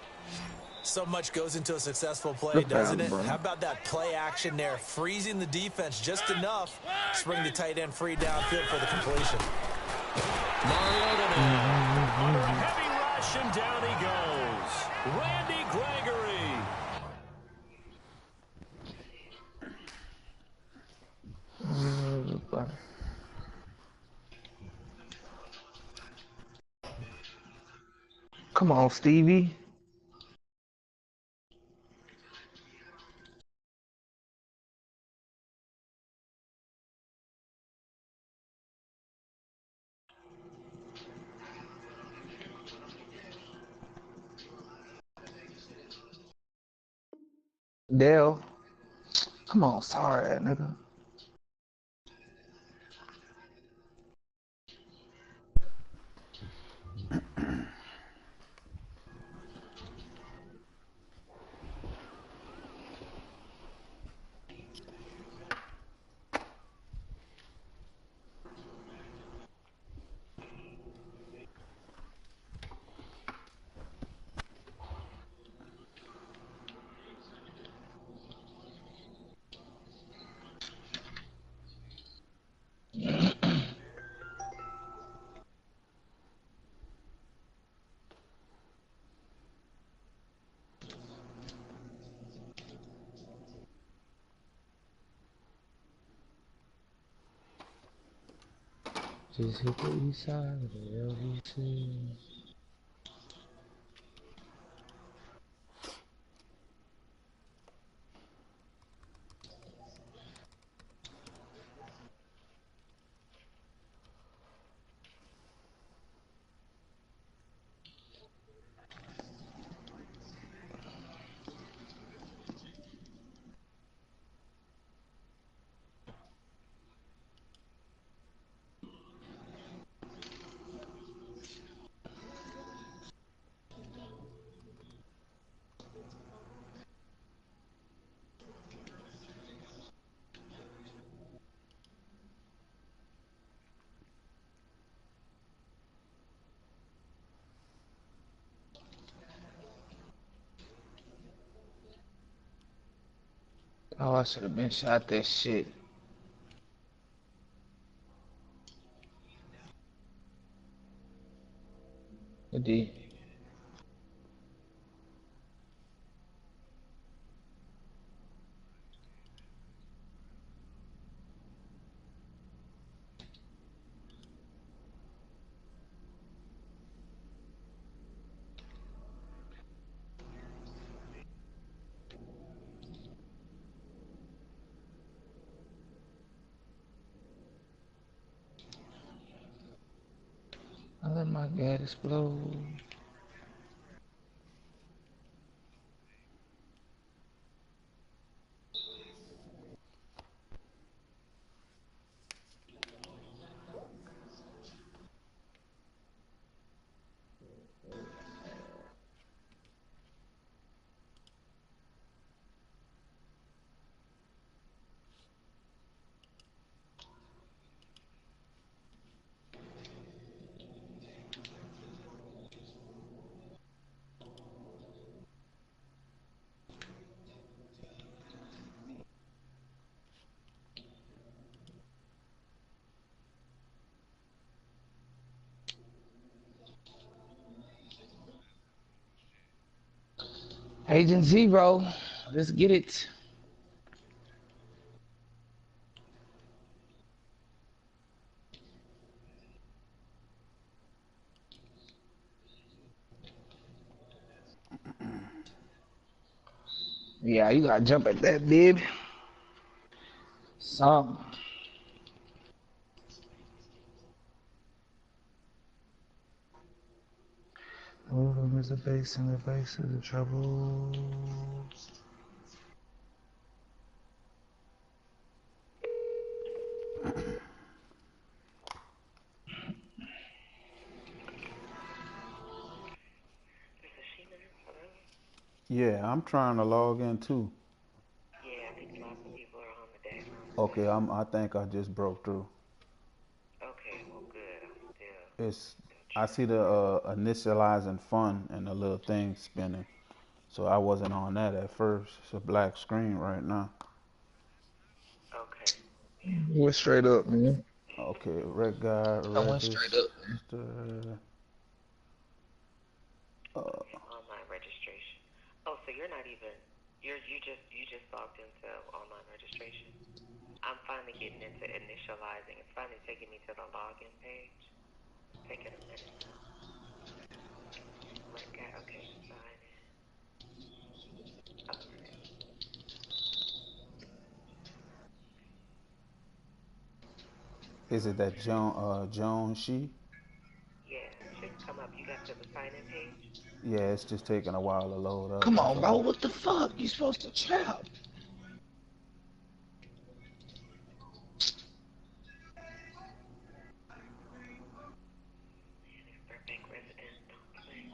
Speaker 3: So much goes into a successful play, doesn't it? How about that play action there? Freezing the defense just enough to bring the tight end free downfield for the completion.
Speaker 2: Mariota now under a heavy rush, and down he goes. Randy Gregory.
Speaker 11: Come on, Stevie. Dale. Come on, sorry, nigga. Just hit the east side of the LBC. Oh, I should have been shot that shit. A D. I let my gas explode. Agent Zero, let's get it. Yeah, you gotta jump at that, baby. Some. Moving is the base and the base is the trouble.
Speaker 9: Yeah, I'm trying to log in too.
Speaker 12: Yeah, I think lots of people are on the day.
Speaker 9: Okay, I think I just broke through.
Speaker 12: Okay, well, good. I'm still
Speaker 9: I see the initializing fun and the little thing spinning. So I wasn't on that at first. It's a black screen right now.
Speaker 12: Okay.
Speaker 11: Went straight up, man.
Speaker 9: Okay, red guy
Speaker 11: I went straight up, man.
Speaker 9: register.
Speaker 12: Okay, online registration. Oh, so you're not even you just logged into online registration. I'm finally getting into initializing. It's finally taking me to the login page. It's taking a minute though. Okay, sign in. Okay.
Speaker 9: Is it that Joan she?
Speaker 12: Yeah, it should come up. You got to the sign in page?
Speaker 9: Yeah, it's just taking a while to load up.
Speaker 11: Come
Speaker 9: That's
Speaker 11: on, bro.
Speaker 9: all.
Speaker 11: What the fuck? You supposed to trap?
Speaker 12: Burbank resident, don't play.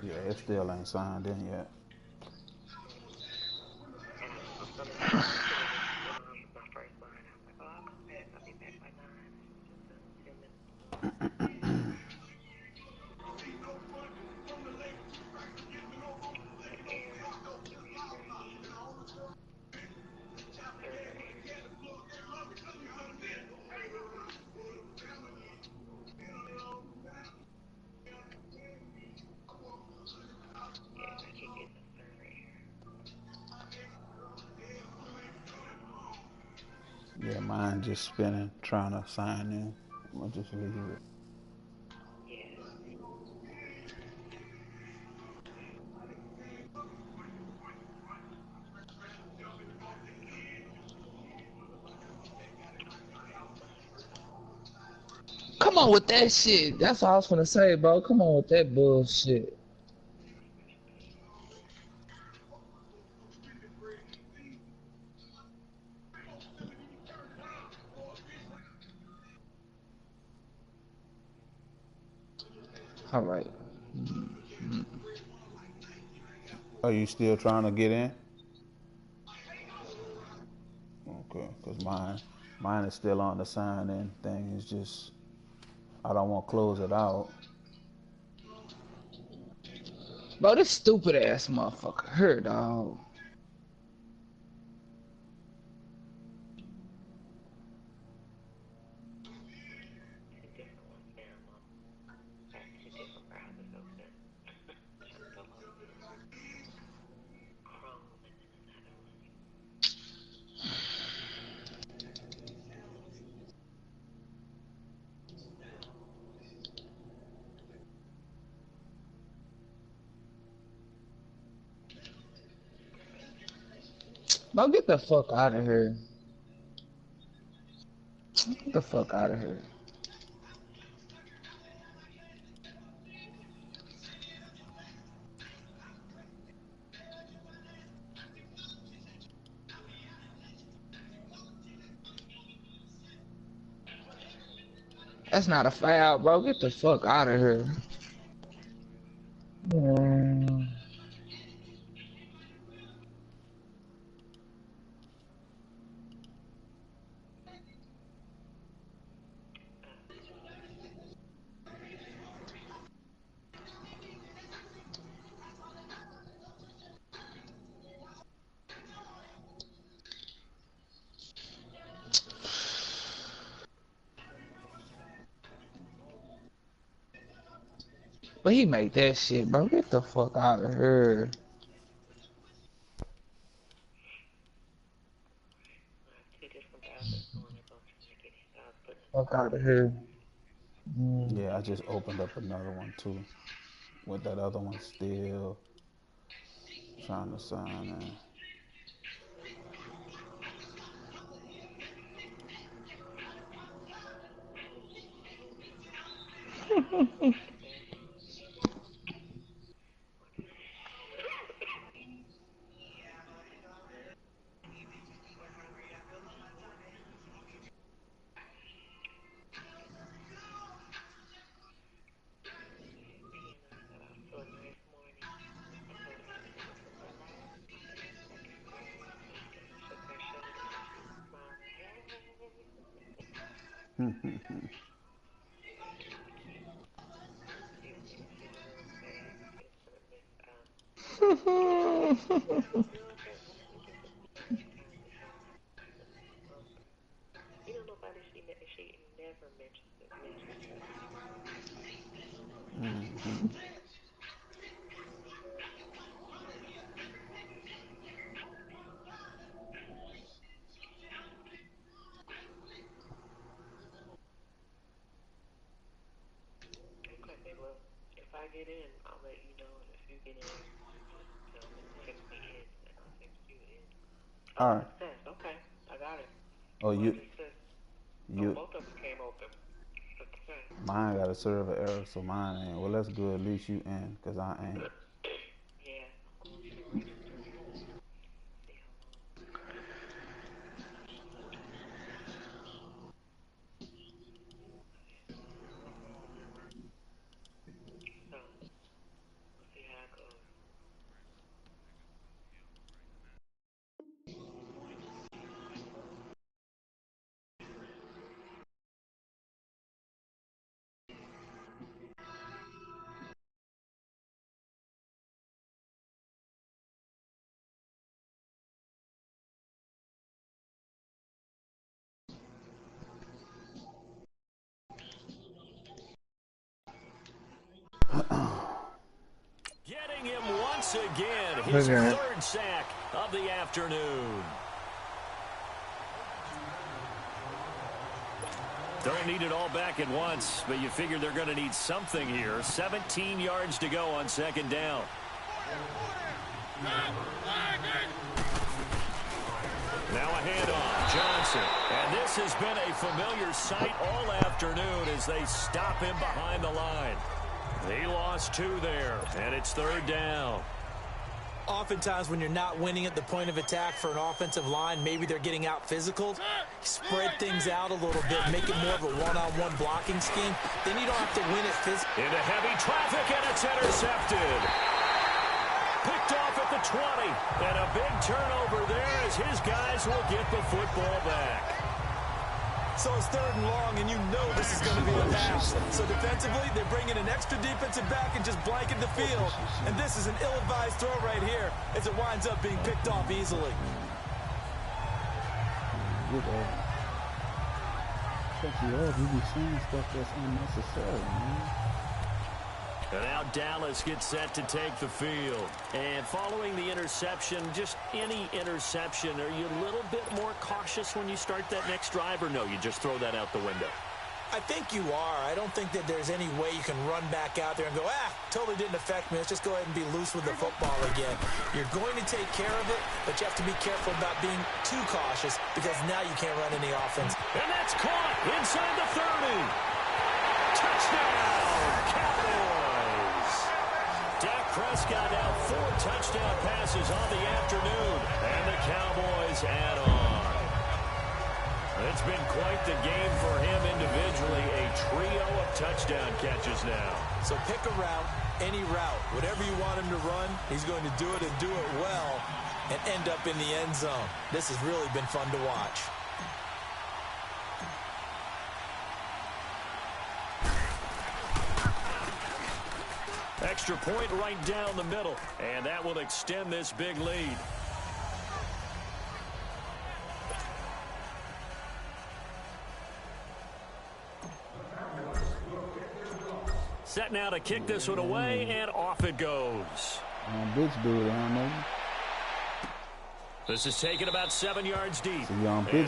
Speaker 9: Yeah, it still ain't signed in yet.
Speaker 12: And I was just gonna say I couldn't even get on my first line. I was like, oh, I'll come back. I'll be back by 9. This was just 10 minutes ago. The error, the refresh, server error. Yeah, I keep getting a server error.
Speaker 9: Yeah, mine just spinning, trying to sign in. I'm gonna just leave it.
Speaker 12: Yeah.
Speaker 11: Come on with that shit. That's all I was gonna say, bro. Come on with that bullshit. All right.
Speaker 9: Are you still trying to get in? Okay, cause mine is still on the sign in thing. It's just I don't want to close it out.
Speaker 11: Bro, this stupid ass motherfucker here, dog.
Speaker 12: Two different ones now. I got two different browsers open. Trying to log in. Chrome and then another one.
Speaker 11: Bro, get the fuck out of here. Get the fuck out of here. That's not a foul, bro. Get the fuck out of here. Mm. But he made that shit, bro. Get the fuck out of here.
Speaker 12: I have two different browsers going. They're both trying to get in. I was putting
Speaker 11: Fuck out of here. Mm.
Speaker 9: Yeah, I just opened up another one too. With that other one still trying to sign in.
Speaker 12: You know, nobody she never mentions it. Okay, well, if I get in, I'll let you know, and if you get in, just text me in, and I'll text you in.
Speaker 9: All
Speaker 12: Oh,
Speaker 9: right.
Speaker 12: success. Okay, I got it.
Speaker 9: Oh,
Speaker 12: Both of them came open. Success.
Speaker 9: Mine got a server error, so mine ain't. Well, that's good. At least you in, cause I ain't.
Speaker 12: Yeah, I'm going to the register. See how long. So, we'll see how it goes.
Speaker 2: Getting him once again, his third sack of the afternoon. Don't need it all back at once, but you figure they're going to need something here. 17 yards to go on second down. Now a handoff, Johnson. And this has been a familiar sight all afternoon as they stop him behind the line. He lost 2 there, and it's third down.
Speaker 3: Oftentimes when you're not winning at the point of attack for an offensive line, maybe they're getting out physical, spread things out a little bit, make it more of a one-on-one blocking scheme. Then you don't have to win it physically.
Speaker 2: Into heavy traffic, and it's intercepted. Picked off at the 20, and a big turnover there as his guys will get the football back.
Speaker 3: So it's third and long, and you know this is going to be a pass. So defensively, they bring in an extra defensive back and just blanket the field. And this is an ill-advised throw right here as it winds up being picked off easily.
Speaker 9: You be saying stuff that's unnecessary, man.
Speaker 2: And now Dallas gets set to take the field. And following the interception, just any interception, are you a little bit more cautious when you start that next drive, or no, you just throw that out the window?
Speaker 3: I think you are. I don't think that there's any way you can run back out there and go, totally didn't affect me. Let's just go ahead and be loose with the football again. You're going to take care of it, but you have to be careful about being too cautious because now you can't run any offense.
Speaker 2: And that's caught inside the 30. Touchdown, Cowboys. Dak Prescott now 4 touchdown passes on the afternoon, and the Cowboys add on. It's been quite the game for him individually, a trio of touchdown catches now.
Speaker 3: So pick a route, any route, whatever you want him to run, he's going to do it and do it well and end up in the end zone. This has really been fun to watch.
Speaker 2: Extra point right down the middle, and that will extend this big lead. Set now to kick this one away, and off it goes.
Speaker 9: Bitch dude, I don't know.
Speaker 2: This is taken about 7 yards deep.
Speaker 9: And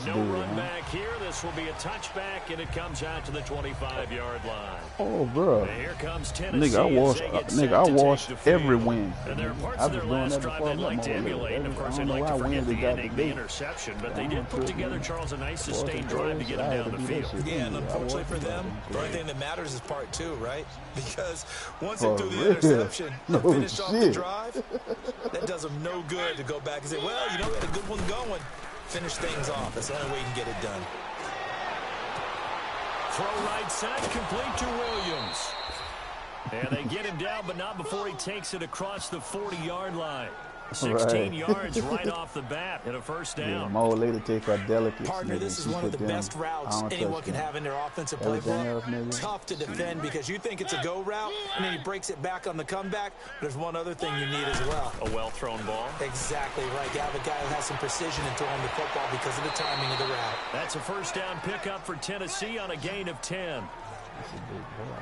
Speaker 9: no
Speaker 2: run back here. This will be a touchback, and it comes out to the 25-yard line.
Speaker 9: Oh, bro.
Speaker 2: And here comes Tennessee.
Speaker 9: Nigga, I wash every win.
Speaker 2: And there are parts of their last drive they'd like to emulate. And, of course, they'd like to forget the ending, the interception. But they did put together, Charles, a nice sustained drive to get them down the field.
Speaker 3: Yeah, and unfortunately for them, the only thing that matters is part 2, right? Because once they do the interception and finish off the drive, that does them no good to go back and say, well, you know, we had a good one going. Finish things off. That's the only way you can get it done.
Speaker 2: Throw right side, complete to Williams. And they get him down, but not before he takes it across the 40-yard line. 16 yards right off the bat and a first down.
Speaker 9: Yeah, my old lady take her delicates.
Speaker 3: Partner, this is one of the best routes anyone can have in their offensive playbook. Tough to defend because you think it's a go route, and then he breaks it back on the comeback. But there's one other thing you need as well.
Speaker 2: A well-thrown ball.
Speaker 3: Exactly right. You have a guy who has some precision in throwing the football because of the timing of the route.
Speaker 2: That's a first down pickup for Tennessee on a gain of 10.
Speaker 9: That's a big boy.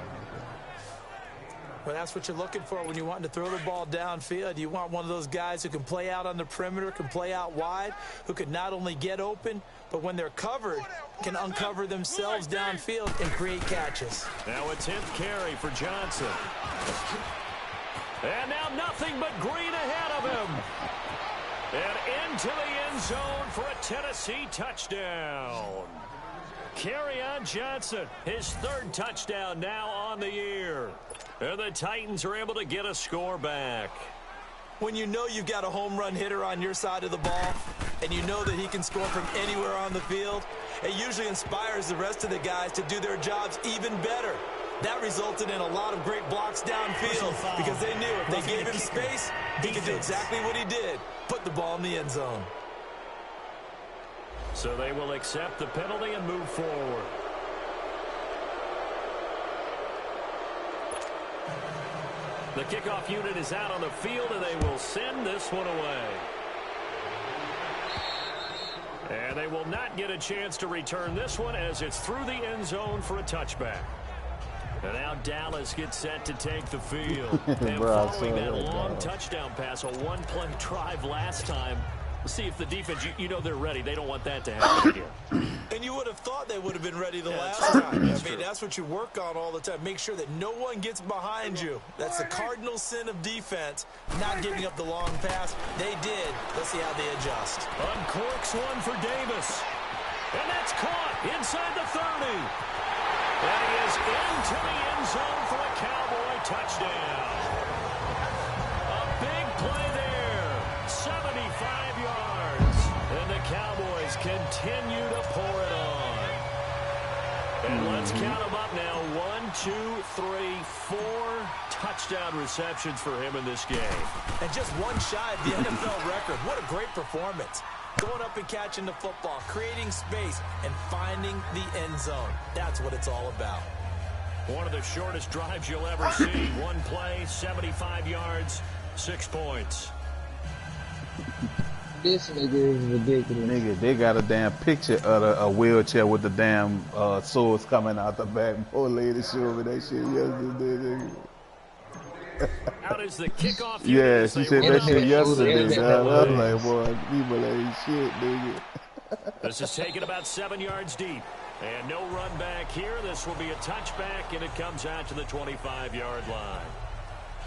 Speaker 3: Well, that's what you're looking for when you want to throw the ball downfield. You want one of those guys who can play out on the perimeter, can play out wide, who can not only get open, but when they're covered, can uncover themselves downfield and create catches.
Speaker 2: Now a 10th carry for Johnson. And now nothing but green ahead of him. And into the end zone for a Tennessee touchdown. Kerryon Johnson, his third touchdown now on the year. And the Titans are able to get a score back.
Speaker 3: When you know you've got a home run hitter on your side of the ball, and you know that he can score from anywhere on the field, it usually inspires the rest of the guys to do their jobs even better. That resulted in a lot of great blocks downfield because they knew if they gave him space, he could do exactly what he did, put the ball in the end zone.
Speaker 2: So they will accept the penalty and move forward. The kickoff unit is out on the field, and they will send this one away. And they will not get a chance to return this one as it's through the end zone for a touchback. And now Dallas gets set to take the field. And following that long touchdown pass, a one-play drive last time, we'll see if the defense, you know they're ready. They don't want that to happen here.
Speaker 3: And you would have thought they would have been ready the last time. I mean, that's what you work on all the time. Make sure that no one gets behind you. That's the cardinal sin of defense, not giving up the long pass. They did. Let's see how they adjust.
Speaker 2: Uncorks one for Davis. And that's caught inside the 30. And he is into the end zone for a Cowboy touchdown. A big play there. 75 yards. And the Cowboys continue to pour it on. And let's count them up now. 1, 2, 3, 4 touchdown receptions for him in this game.
Speaker 3: And just one shy of the NFL record. What a great performance. Going up and catching the football, creating space, and finding the end zone. That's what it's all about.
Speaker 2: One of the shortest drives you'll ever see. One play, 75 yards, 6 points.
Speaker 11: This nigga is ridiculous.
Speaker 9: Nigga, they got a damn picture of a wheelchair with the damn swords coming out the back. Poor lady showed me that shit yesterday, nigga.
Speaker 2: Out is the kickoff.
Speaker 9: Yeah, she said that shit yesterday. I was like, boy, people ain't shit, nigga.
Speaker 2: This is taken about 7 yards deep. And no run back here. This will be a touchback, and it comes out to the 25-yard line.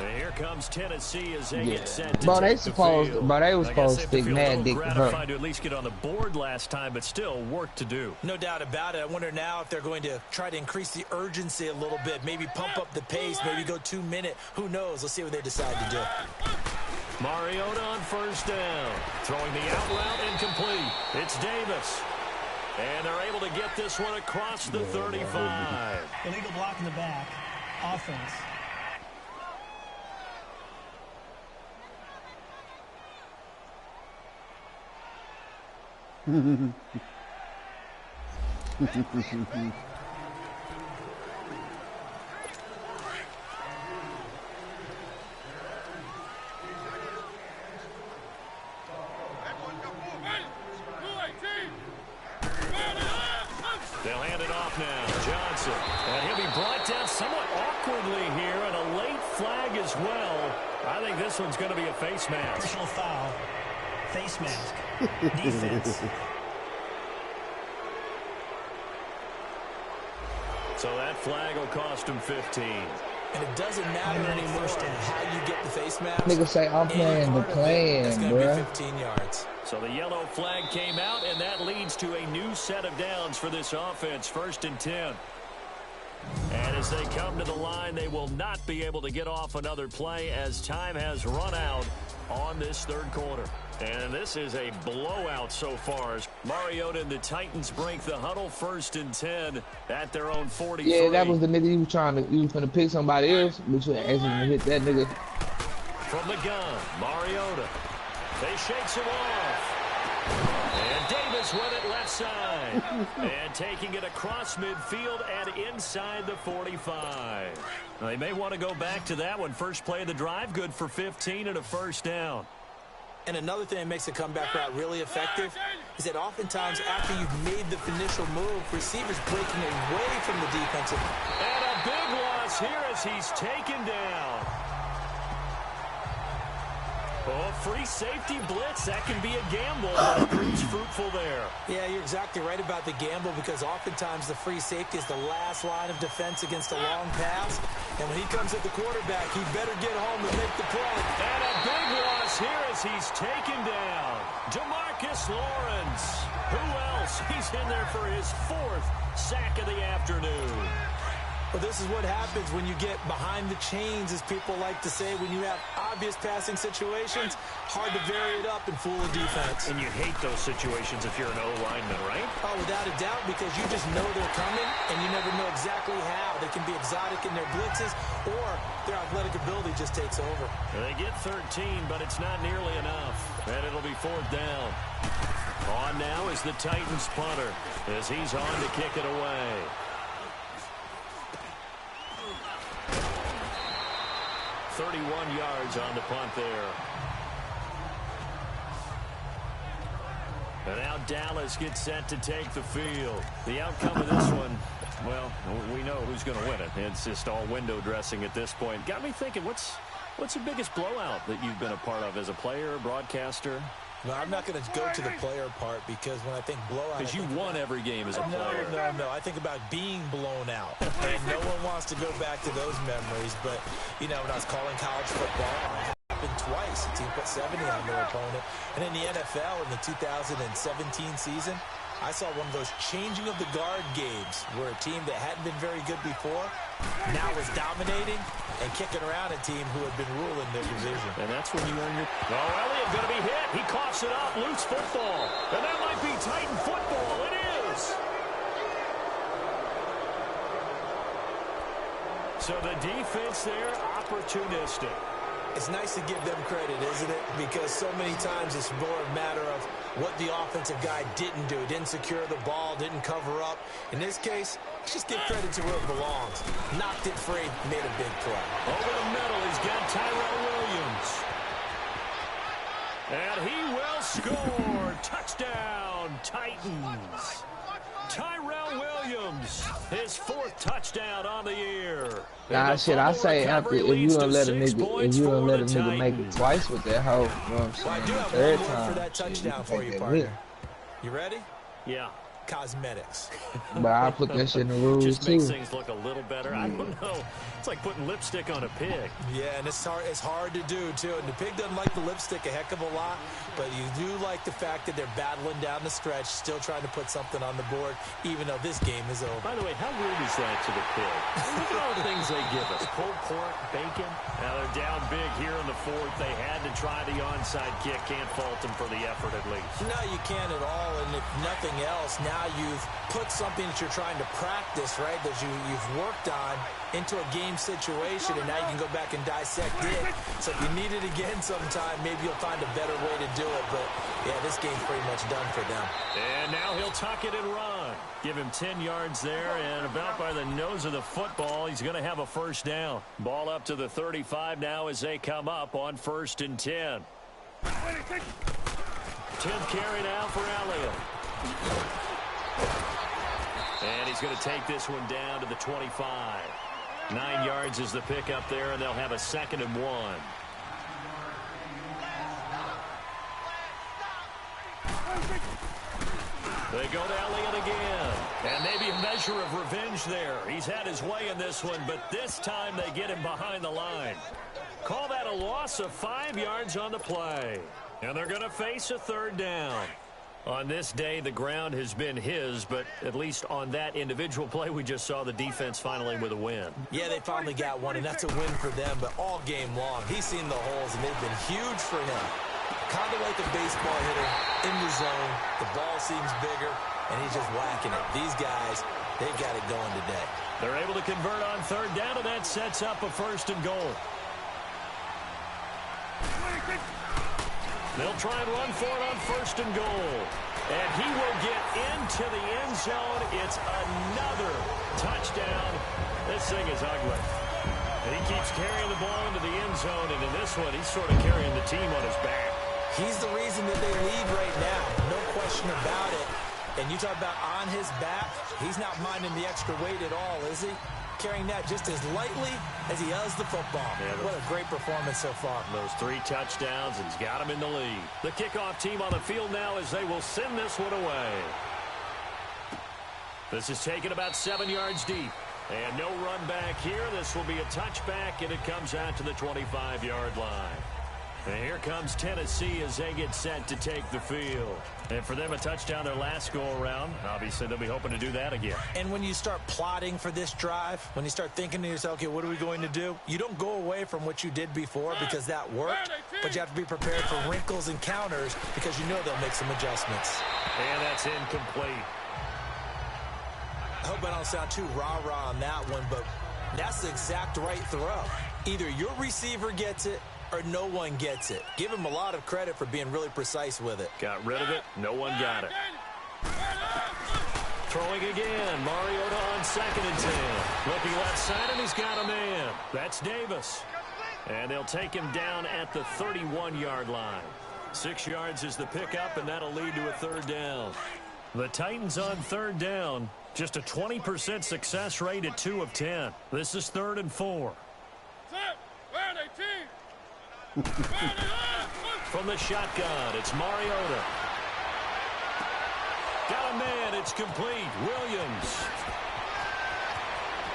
Speaker 2: And here comes Tennessee as they get set to take the field.
Speaker 11: But they was supposed to stick mad dick to her.
Speaker 2: Gratified to at least get on the board last time, but still work to do.
Speaker 3: No doubt about it. I wonder now if they're going to try to increase the urgency a little bit, maybe pump up the pace, maybe go 2 minute. Who knows? Let's see what they decide to do.
Speaker 2: Mariota on first down. Throwing the out route incomplete. It's Davis. And they're able to get this one across the 35.
Speaker 8: Illegal block in the back. Offense.
Speaker 2: They'll hand it off now. Johnson. And he'll be brought down somewhat awkwardly here, and a late flag as well. I think this one's going to be a face mask.
Speaker 8: Personal foul. Face mask. Defense.
Speaker 2: So that flag will cost him 15.
Speaker 3: And it doesn't matter anymore how you get the face mask.
Speaker 11: Nigga say, I'm playing the plan, bro.
Speaker 3: 15 yards.
Speaker 2: So the yellow flag came out, and that leads to a new set of downs for this offense. 1st and 10. And as they come to the line, they will not be able to get off another play as time has run out on this 3rd quarter. And this is a blowout so far as Mariota and the Titans break the huddle. 1st and 10 at their own 43.
Speaker 11: Yeah, that was the nigga you was going to pick somebody else, but you asking him to hit that nigga.
Speaker 2: From the gun, Mariota. They shakes him off. And Davis with it left side. And taking it across midfield and inside the 45. They may want to go back to that one. First play of the drive, good for 15 and a first down.
Speaker 3: And another thing that makes the comeback route really effective is that oftentimes after you've made the initial move, receivers breaking away from the defensive.
Speaker 2: And a big loss here as he's taken down. Oh, free safety blitz. That can be a gamble, but it proves fruitful there.
Speaker 3: Yeah, you're exactly right about the gamble because oftentimes the free safety is the last line of defense against a long pass. And when he comes at the quarterback, he better get home and make the play.
Speaker 2: And a big loss here as he's taken down. DeMarcus Lawrence. Who else? He's in there for his 4th sack of the afternoon.
Speaker 3: Well, this is what happens when you get behind the chains, as people like to say. When you have obvious passing situations, hard to vary it up and fool a defense.
Speaker 2: And you hate those situations if you're an O-lineman, right?
Speaker 3: Oh, without a doubt, because you just know they're coming, and you never know exactly how. They can be exotic in their blitzes, or their athletic ability just takes over.
Speaker 2: They get 13, but it's not nearly enough. And it'll be 4th down. On now is the Titans punter, as he's on to kick it away. 31 yards on the punt there. And now Dallas gets set to take the field. The outcome of this one, well, we know who's going to win it. It's just all window dressing at this point. Got me thinking, what's the biggest blowout that you've been a part of as a player, broadcaster?
Speaker 3: No, I'm not going to go to the player part because when I think blowout...
Speaker 2: Because you won every game as a player.
Speaker 3: No. I think about being blown out. And no one wants to go back to those memories. But, you know, when I was calling college football, it happened twice. A team put 70 on their opponent. And in the NFL, in the 2017 season, I saw one of those changing of the guard games where a team that hadn't been very good before now was dominating and kicking around a team who had been ruling their division.
Speaker 2: And that's when you earn your... Oh, Elliott going to be hit. He coughs it up. Loose football. And that might be Titan football. It is. So the defense there, opportunistic.
Speaker 3: It's nice to give them credit, isn't it? Because so many times it's more a matter of what the offensive guy didn't do. Didn't secure the ball, didn't cover up. In this case, let's just give credit to where it belongs. Knocked it free, made a big play.
Speaker 2: Over the middle, he's got Tyrell Williams. And he will score. Touchdown, Titans. Tyrell Williams, his 4th touchdown on the year.
Speaker 11: Nah, shit, I say after if you don't let a nigga make it twice with that hoe, you know what I'm saying?
Speaker 3: Well, I do have
Speaker 11: third
Speaker 3: one word
Speaker 11: time
Speaker 3: for that touchdown for you, partner. You ready?
Speaker 2: Yeah.
Speaker 3: Cosmetics.
Speaker 11: But I put that shit in the rules
Speaker 2: just
Speaker 11: too.
Speaker 2: makes things look a little better. I don't know. It's like putting lipstick on a pig.
Speaker 3: Yeah, and it's hard to do too. And the pig doesn't like the lipstick a heck of a lot, but you do like the fact that they're battling down the stretch, still trying to put something on the board, even though this game is over.
Speaker 2: By the way, how weird is that to the pig? Look at all the things they give us. Pulled pork, bacon. Now they're down big here in the 4th. They had to try the onside kick. Can't fault them for the effort at least.
Speaker 3: No, you can't at all. And if nothing else, now you've put something that you're trying to practice, right, that you've worked on into a game situation, and now you can go back and dissect it. So if you need it again sometime, maybe you'll find a better way to do it. But, yeah, this game's pretty much done for them.
Speaker 2: And now he'll tuck it and run. Give him 10 yards there, and about by the nose of the football, he's going to have a first down. Ball up to the 35 now as they come up on 1st and 10. 10th carry now for Elliott. And he's going to take this one down to the 25. 9 yards is the pickup there, and they'll have a 2nd and 1. They go to Elliott again. And maybe a measure of revenge there. He's had his way in this one, but this time they get him behind the line. Call that a loss of 5 yards on the play. And they're going to face a 3rd down. On this day, the ground has been his, but at least on that individual play, we just saw the defense finally with a win.
Speaker 3: Yeah, they finally got one, and that's a win for them, but all game long, he's seen the holes, and they've been huge for him. Kind of like a baseball hitter in the zone. The ball seems bigger, and he's just whacking it. These guys, they've got it going today.
Speaker 2: They're able to convert on 3rd down, and that sets up a 1st and goal. They'll try and run for it on 1st and goal. And he will get into the end zone. It's another touchdown. This thing is ugly. And he keeps carrying the ball into the end zone. And in this one, he's sort of carrying the team on his back.
Speaker 3: He's the reason that they lead right now. No question about it. And you talk about on his back, he's not minding the extra weight at all, is he? Carrying that just as lightly as he does the football. Yeah, what a great performance so far.
Speaker 2: Those 3 touchdowns, and he's got him in the lead. The kickoff team on the field now as they will send this one away. This is taken about 7 yards deep. And no run back here. This will be a touchback, and it comes out to the 25-yard line. And here comes Tennessee as they get set to take the field. And for them, a touchdown their last go-around. Obviously, they'll be hoping to do that again.
Speaker 3: And when you start plotting for this drive, when you start thinking to yourself, okay, what are we going to do? You don't go away from what you did before because that worked, but you have to be prepared for wrinkles and counters because you know they'll make some adjustments.
Speaker 2: And that's incomplete.
Speaker 3: I hope I don't sound too rah-rah on that one, but that's the exact right throw. Either your receiver gets it or no one gets it. Give him a lot of credit for being really precise with it.
Speaker 2: Got rid of it. No one got it. Throwing again. Mariota on 2nd and 10. Looking left side, and he's got a man. That's Davis. And they'll take him down at the 31-yard line. 6 yards is the pickup, and that'll lead to a 3rd down. The Titans on 3rd down. Just a 20% success rate at 2 of 10. This is 3rd and 4. From the shotgun, it's Mariota. Got a man, it's complete. Williams.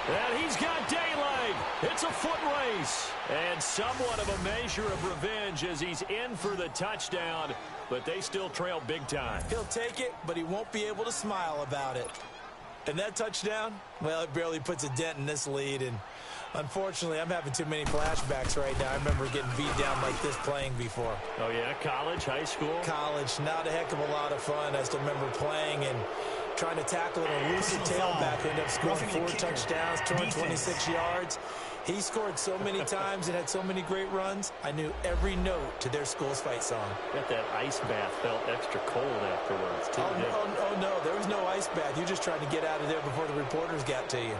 Speaker 2: And he's got daylight. It's a foot race. And somewhat of a measure of revenge as he's in for the touchdown, but they still trail big time.
Speaker 3: He'll take it, but he won't be able to smile about it. And that touchdown, well, it barely puts a dent in this lead, and unfortunately, I'm having too many flashbacks right now. I remember getting beat down like this playing before.
Speaker 2: Oh, yeah? College, high school?
Speaker 3: College. Not a heck of a lot of fun. I still remember playing and trying to tackle an elusive tailback who ended up scoring 4 touchdowns, 226 yards. He scored so many times and had so many great runs. I knew every note to their school's fight song.
Speaker 2: Bet that ice bath felt extra cold afterwards, too.
Speaker 3: Oh, no. There was no ice bath. You just tried to get out of there before the reporters got to you.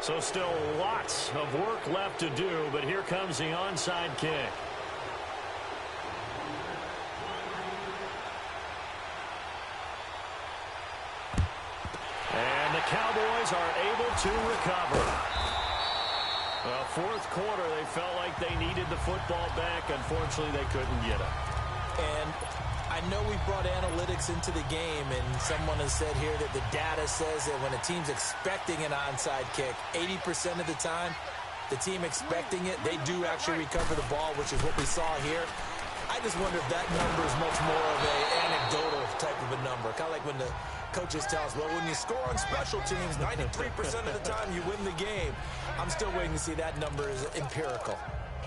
Speaker 2: So still lots of work left to do, but here comes the onside kick. And the Cowboys are able to recover. Well, 4th quarter, they felt like they needed the football back. Unfortunately, they couldn't get it.
Speaker 3: And I know we brought analytics into the game, and someone has said here that the data says that when a team's expecting an onside kick, 80% of the time, the team expecting it, they do actually recover the ball, which is what we saw here. I just wonder if that number is much more of an anecdotal type of a number. Kind of like when the coaches tell us, well, when you score on special teams, 93% of the time you win the game. I'm still waiting to see that number is empirical.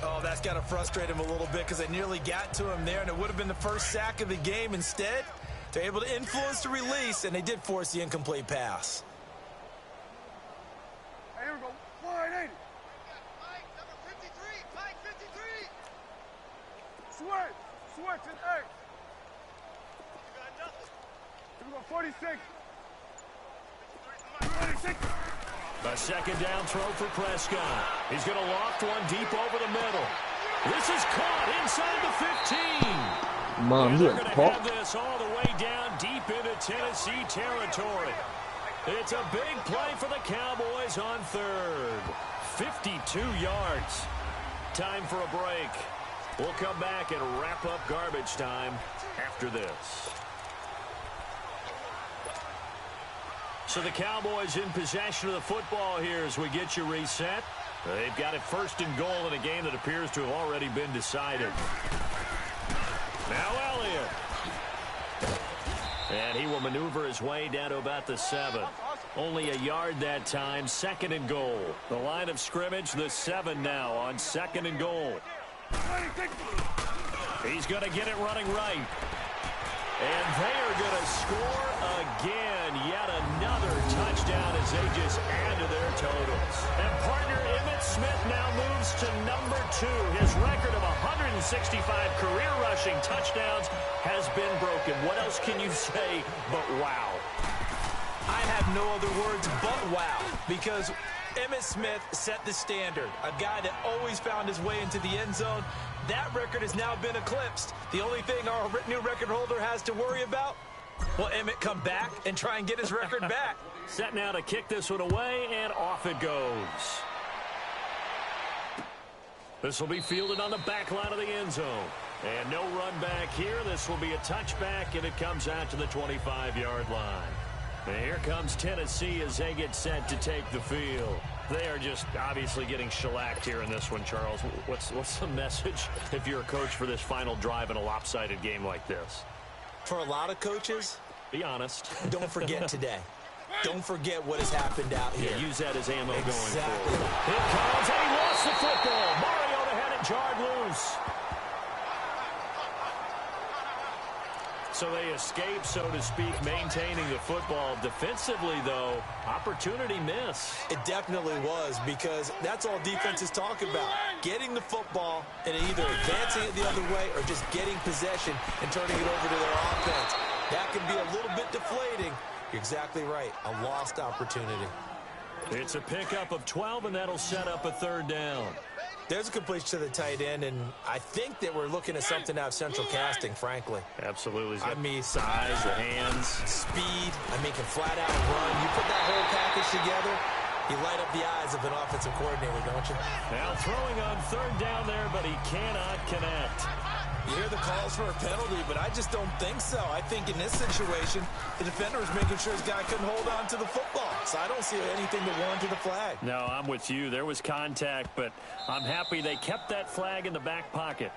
Speaker 3: Oh, that's got to frustrate him a little bit because they nearly got to him there, and it would have been the first sack of the game. Instead, they're able to influence the release, and they did force the incomplete pass.
Speaker 4: Hey, here we go. 180.
Speaker 13: Number 53, Mike 53.
Speaker 4: Switch, and 8.
Speaker 13: You got nothing.
Speaker 4: Here we go, 46. 46.
Speaker 2: A 2nd down throw for Prescott. He's going to loft one deep over the middle. This is caught inside the 15.
Speaker 11: Mom,
Speaker 2: they're going to have this all the way down deep into Tennessee territory. It's a big play for the Cowboys on 3rd. 52 yards. Time for a break. We'll come back and wrap up garbage time after this. So the Cowboys in possession of the football here as we get you reset. They've got it 1st and goal in a game that appears to have already been decided. Now Elliott. And he will maneuver his way down to about the 7. Only a yard that time. 2nd and goal. The line of scrimmage, the 7 now on 2nd and goal. He's going to get it running right. And they are going to score again. Yet another touchdown as they just add to their totals. And partner Emmitt Smith now moves to number 2. His record of 165 career rushing touchdowns has been broken. What else can you say but wow?
Speaker 3: I have no other words but wow, because Emmitt Smith set the standard. A guy that always found his way into the end zone. That record has now been eclipsed. The only thing our new record holder has to worry about, will Emmitt come back and try and get his record back?
Speaker 2: Set now to kick this one away, and off it goes. This will be fielded on the back line of the end zone. And no run back here. This will be a touchback, and it comes out to the 25-yard line. And here comes Tennessee as they get set to take the field. They are just obviously getting shellacked here in this one, Charles. What's the message if you're a coach for this final drive in a lopsided game like this?
Speaker 3: For a lot of coaches,
Speaker 2: be honest.
Speaker 3: Don't forget today. Don't forget what has happened out here.
Speaker 2: Yeah, use that as ammo
Speaker 3: exactly.
Speaker 2: Going forward. Here comes, and he lost the football. Mariota had it jarred loose. So they escape, so to speak, maintaining the football. Defensively, though, opportunity miss.
Speaker 3: It definitely was, because that's all defenses talk about. Getting the football and either advancing it the other way or just getting possession and turning it over to their offense. That can be a little bit deflating. You're exactly right. A lost opportunity.
Speaker 2: It's a pickup of 12, and that'll set up a third down.
Speaker 3: There's a completion to the tight end, and I think that we're looking at something out of central casting, frankly.
Speaker 2: Absolutely.
Speaker 3: I mean,
Speaker 2: size, the hands.
Speaker 3: Speed. I mean, can flat out run. You put that whole package together, you light up the eyes of an offensive coordinator, don't you?
Speaker 2: Now throwing on third down there, but he cannot connect.
Speaker 3: You hear the calls for a penalty, but I just don't think so. I think in this situation, the defender was making sure his guy couldn't hold on to the football. So I don't see anything to warrant the flag.
Speaker 2: No, I'm with you. There was contact, but I'm happy they kept that flag in the back pocket.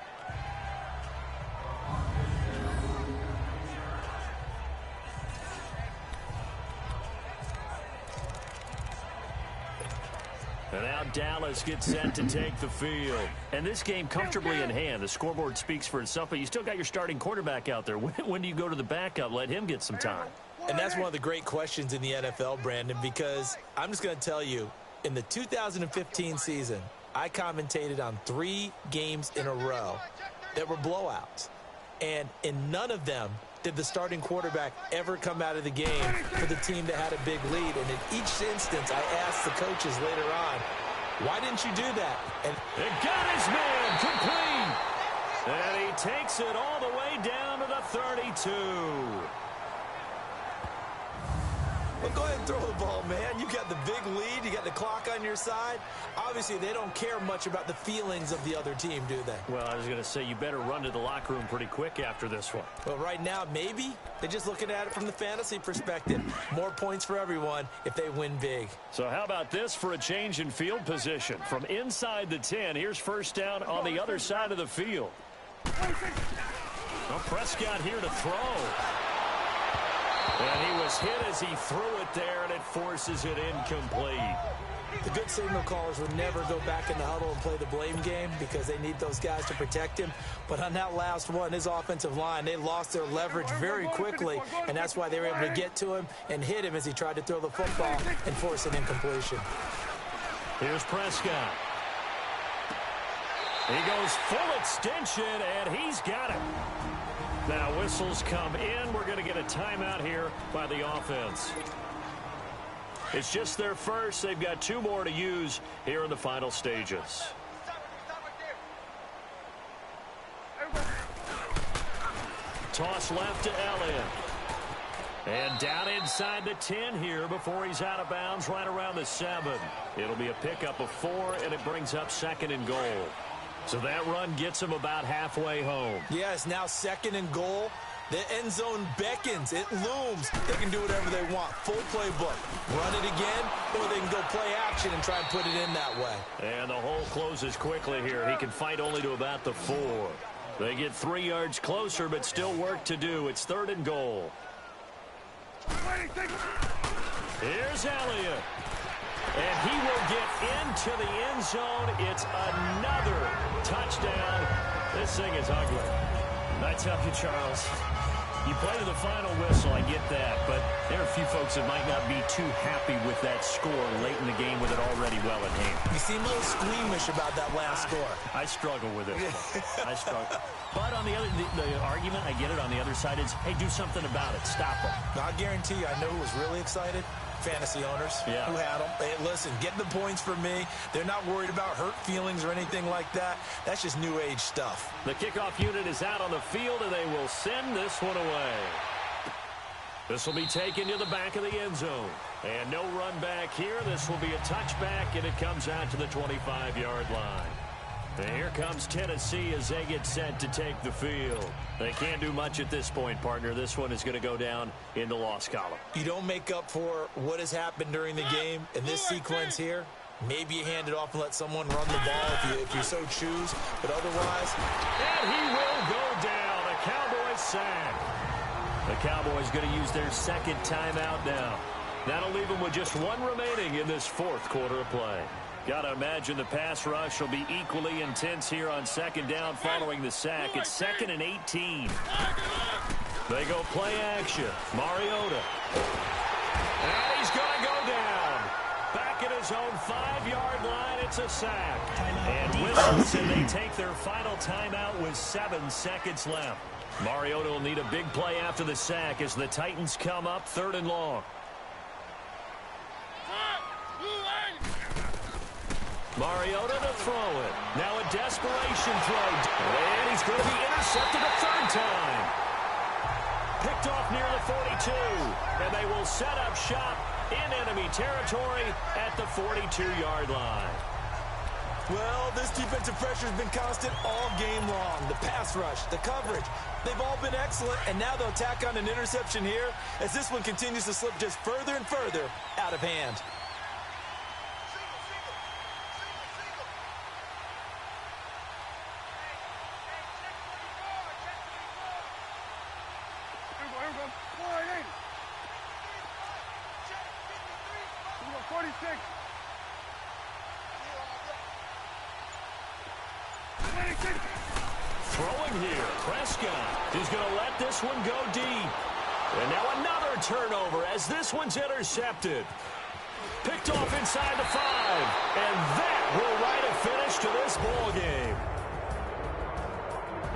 Speaker 2: And now Dallas gets set to take the field. And this game comfortably in hand. The scoreboard speaks for itself, but you still got your starting quarterback out there. When do you go to the backup? Let him get some time.
Speaker 3: And that's one of the great questions in the NFL, Brandon, because I'm just going to tell you, in the 2015 season, I commentated on 3 games in a row that were blowouts. And in none of them did the starting quarterback ever come out of the game for the team that had a big lead. And in each instance, I asked the coaches later on, why didn't you do that? And
Speaker 2: it got his man complete. And he takes it all the way down to the 32.
Speaker 3: Well, go ahead and throw the ball, man. You got the big lead. You got the clock on your side. Obviously, they don't care much about the feelings of the other team, do they?
Speaker 2: Well, I was going to say, you better run to the locker room pretty quick after this one.
Speaker 3: Well, right now, maybe. They're just looking at it from the fantasy perspective. More points for everyone if they win big.
Speaker 2: So how about this for a change in field position? From inside the 10, here's first down on the other side of the field. Well, Prescott here to throw. And he was hit as he threw it there, and it forces it incomplete.
Speaker 3: The good signal callers would never go back in the huddle and play the blame game because they need those guys to protect him. But on that last one, his offensive line, they lost their leverage very quickly, and that's why they were able to get to him and hit him as he tried to throw the football and force an incompletion.
Speaker 2: Here's Prescott. He goes full extension, and he's got it. Now whistles come in. We're going to get a timeout here by the offense. It's just their first. They've got 2 more to use here in the final stages. Toss left to Elliott. And down inside the 10 here before he's out of bounds right around the 7. It'll be a pickup of 4, and it brings up 2nd and goal. So that run gets him about halfway home.
Speaker 3: Yes, now 2nd and goal. The end zone beckons. It looms. They can do whatever they want. Full playbook. Run it again, or they can go play action and try and put it in that way.
Speaker 2: And the hole closes quickly here. He can fight only to about the 4. They get 3 yards closer, but still work to do. It's 3rd and goal. Here's Elliott. And he will get into the end zone. It's another touchdown. This thing is ugly. I tell you, Charles, You play to the final whistle, I get that, but there are a few folks that might not be too happy with that score late in the game with it already well at hand.
Speaker 3: You seem a little squeamish about that last score.
Speaker 2: I struggle with it. I struggle. But on the other, the argument, I get it, on the other side is, hey, do something about it. Stop them.
Speaker 3: Now, I guarantee you, I know who was really excited. Fantasy owners who had them. Hey, listen, get the points for me. They're not worried about hurt feelings or anything like that. That's just new age stuff.
Speaker 2: The kickoff unit is out on the field, and they will send this one away. This will be taken to the back of the end zone. And no run back here. This will be a touchback, and it comes out to the 25-yard line. And here comes Tennessee as they get set to take the field. They can't do much at this point, partner. This one is going to go down in the loss column.
Speaker 3: You don't make up for what has happened during the game in this sequence here. Maybe you hand it off and let someone run the ball if you so choose. But otherwise...
Speaker 2: And he will go down. A Cowboys sack. The Cowboys going to use their second timeout now. That'll leave them with just one remaining in this fourth quarter of play. Got to imagine the pass rush will be equally intense here on second down following the sack. It's 2nd and 18. They go play action. Mariota. And he's going to go down. Back at his own 5-yard line, it's a sack. And whistles, and they take their final timeout with 7 seconds left. Mariota will need a big play after the sack as the Titans come up 3rd and long. Mariota to throw it. Now a desperation throw. And he's going to be intercepted a 3rd time. Picked off near the 42. And they will set up shop in enemy territory at the 42-yard line.
Speaker 3: Well, this defensive pressure has been constant all game long. The pass rush, the coverage, they've all been excellent. And now they'll tack on an interception here as this one continues to slip just further and further out of hand.
Speaker 2: Throwing here. Prescott is going to let this one go deep. And now another turnover as this one's intercepted. Picked off inside the 5. And that will write a finish to this ball game.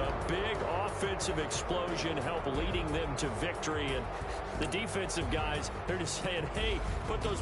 Speaker 2: A big offensive explosion help leading them to victory. And the defensive guys, they're just saying, hey, put those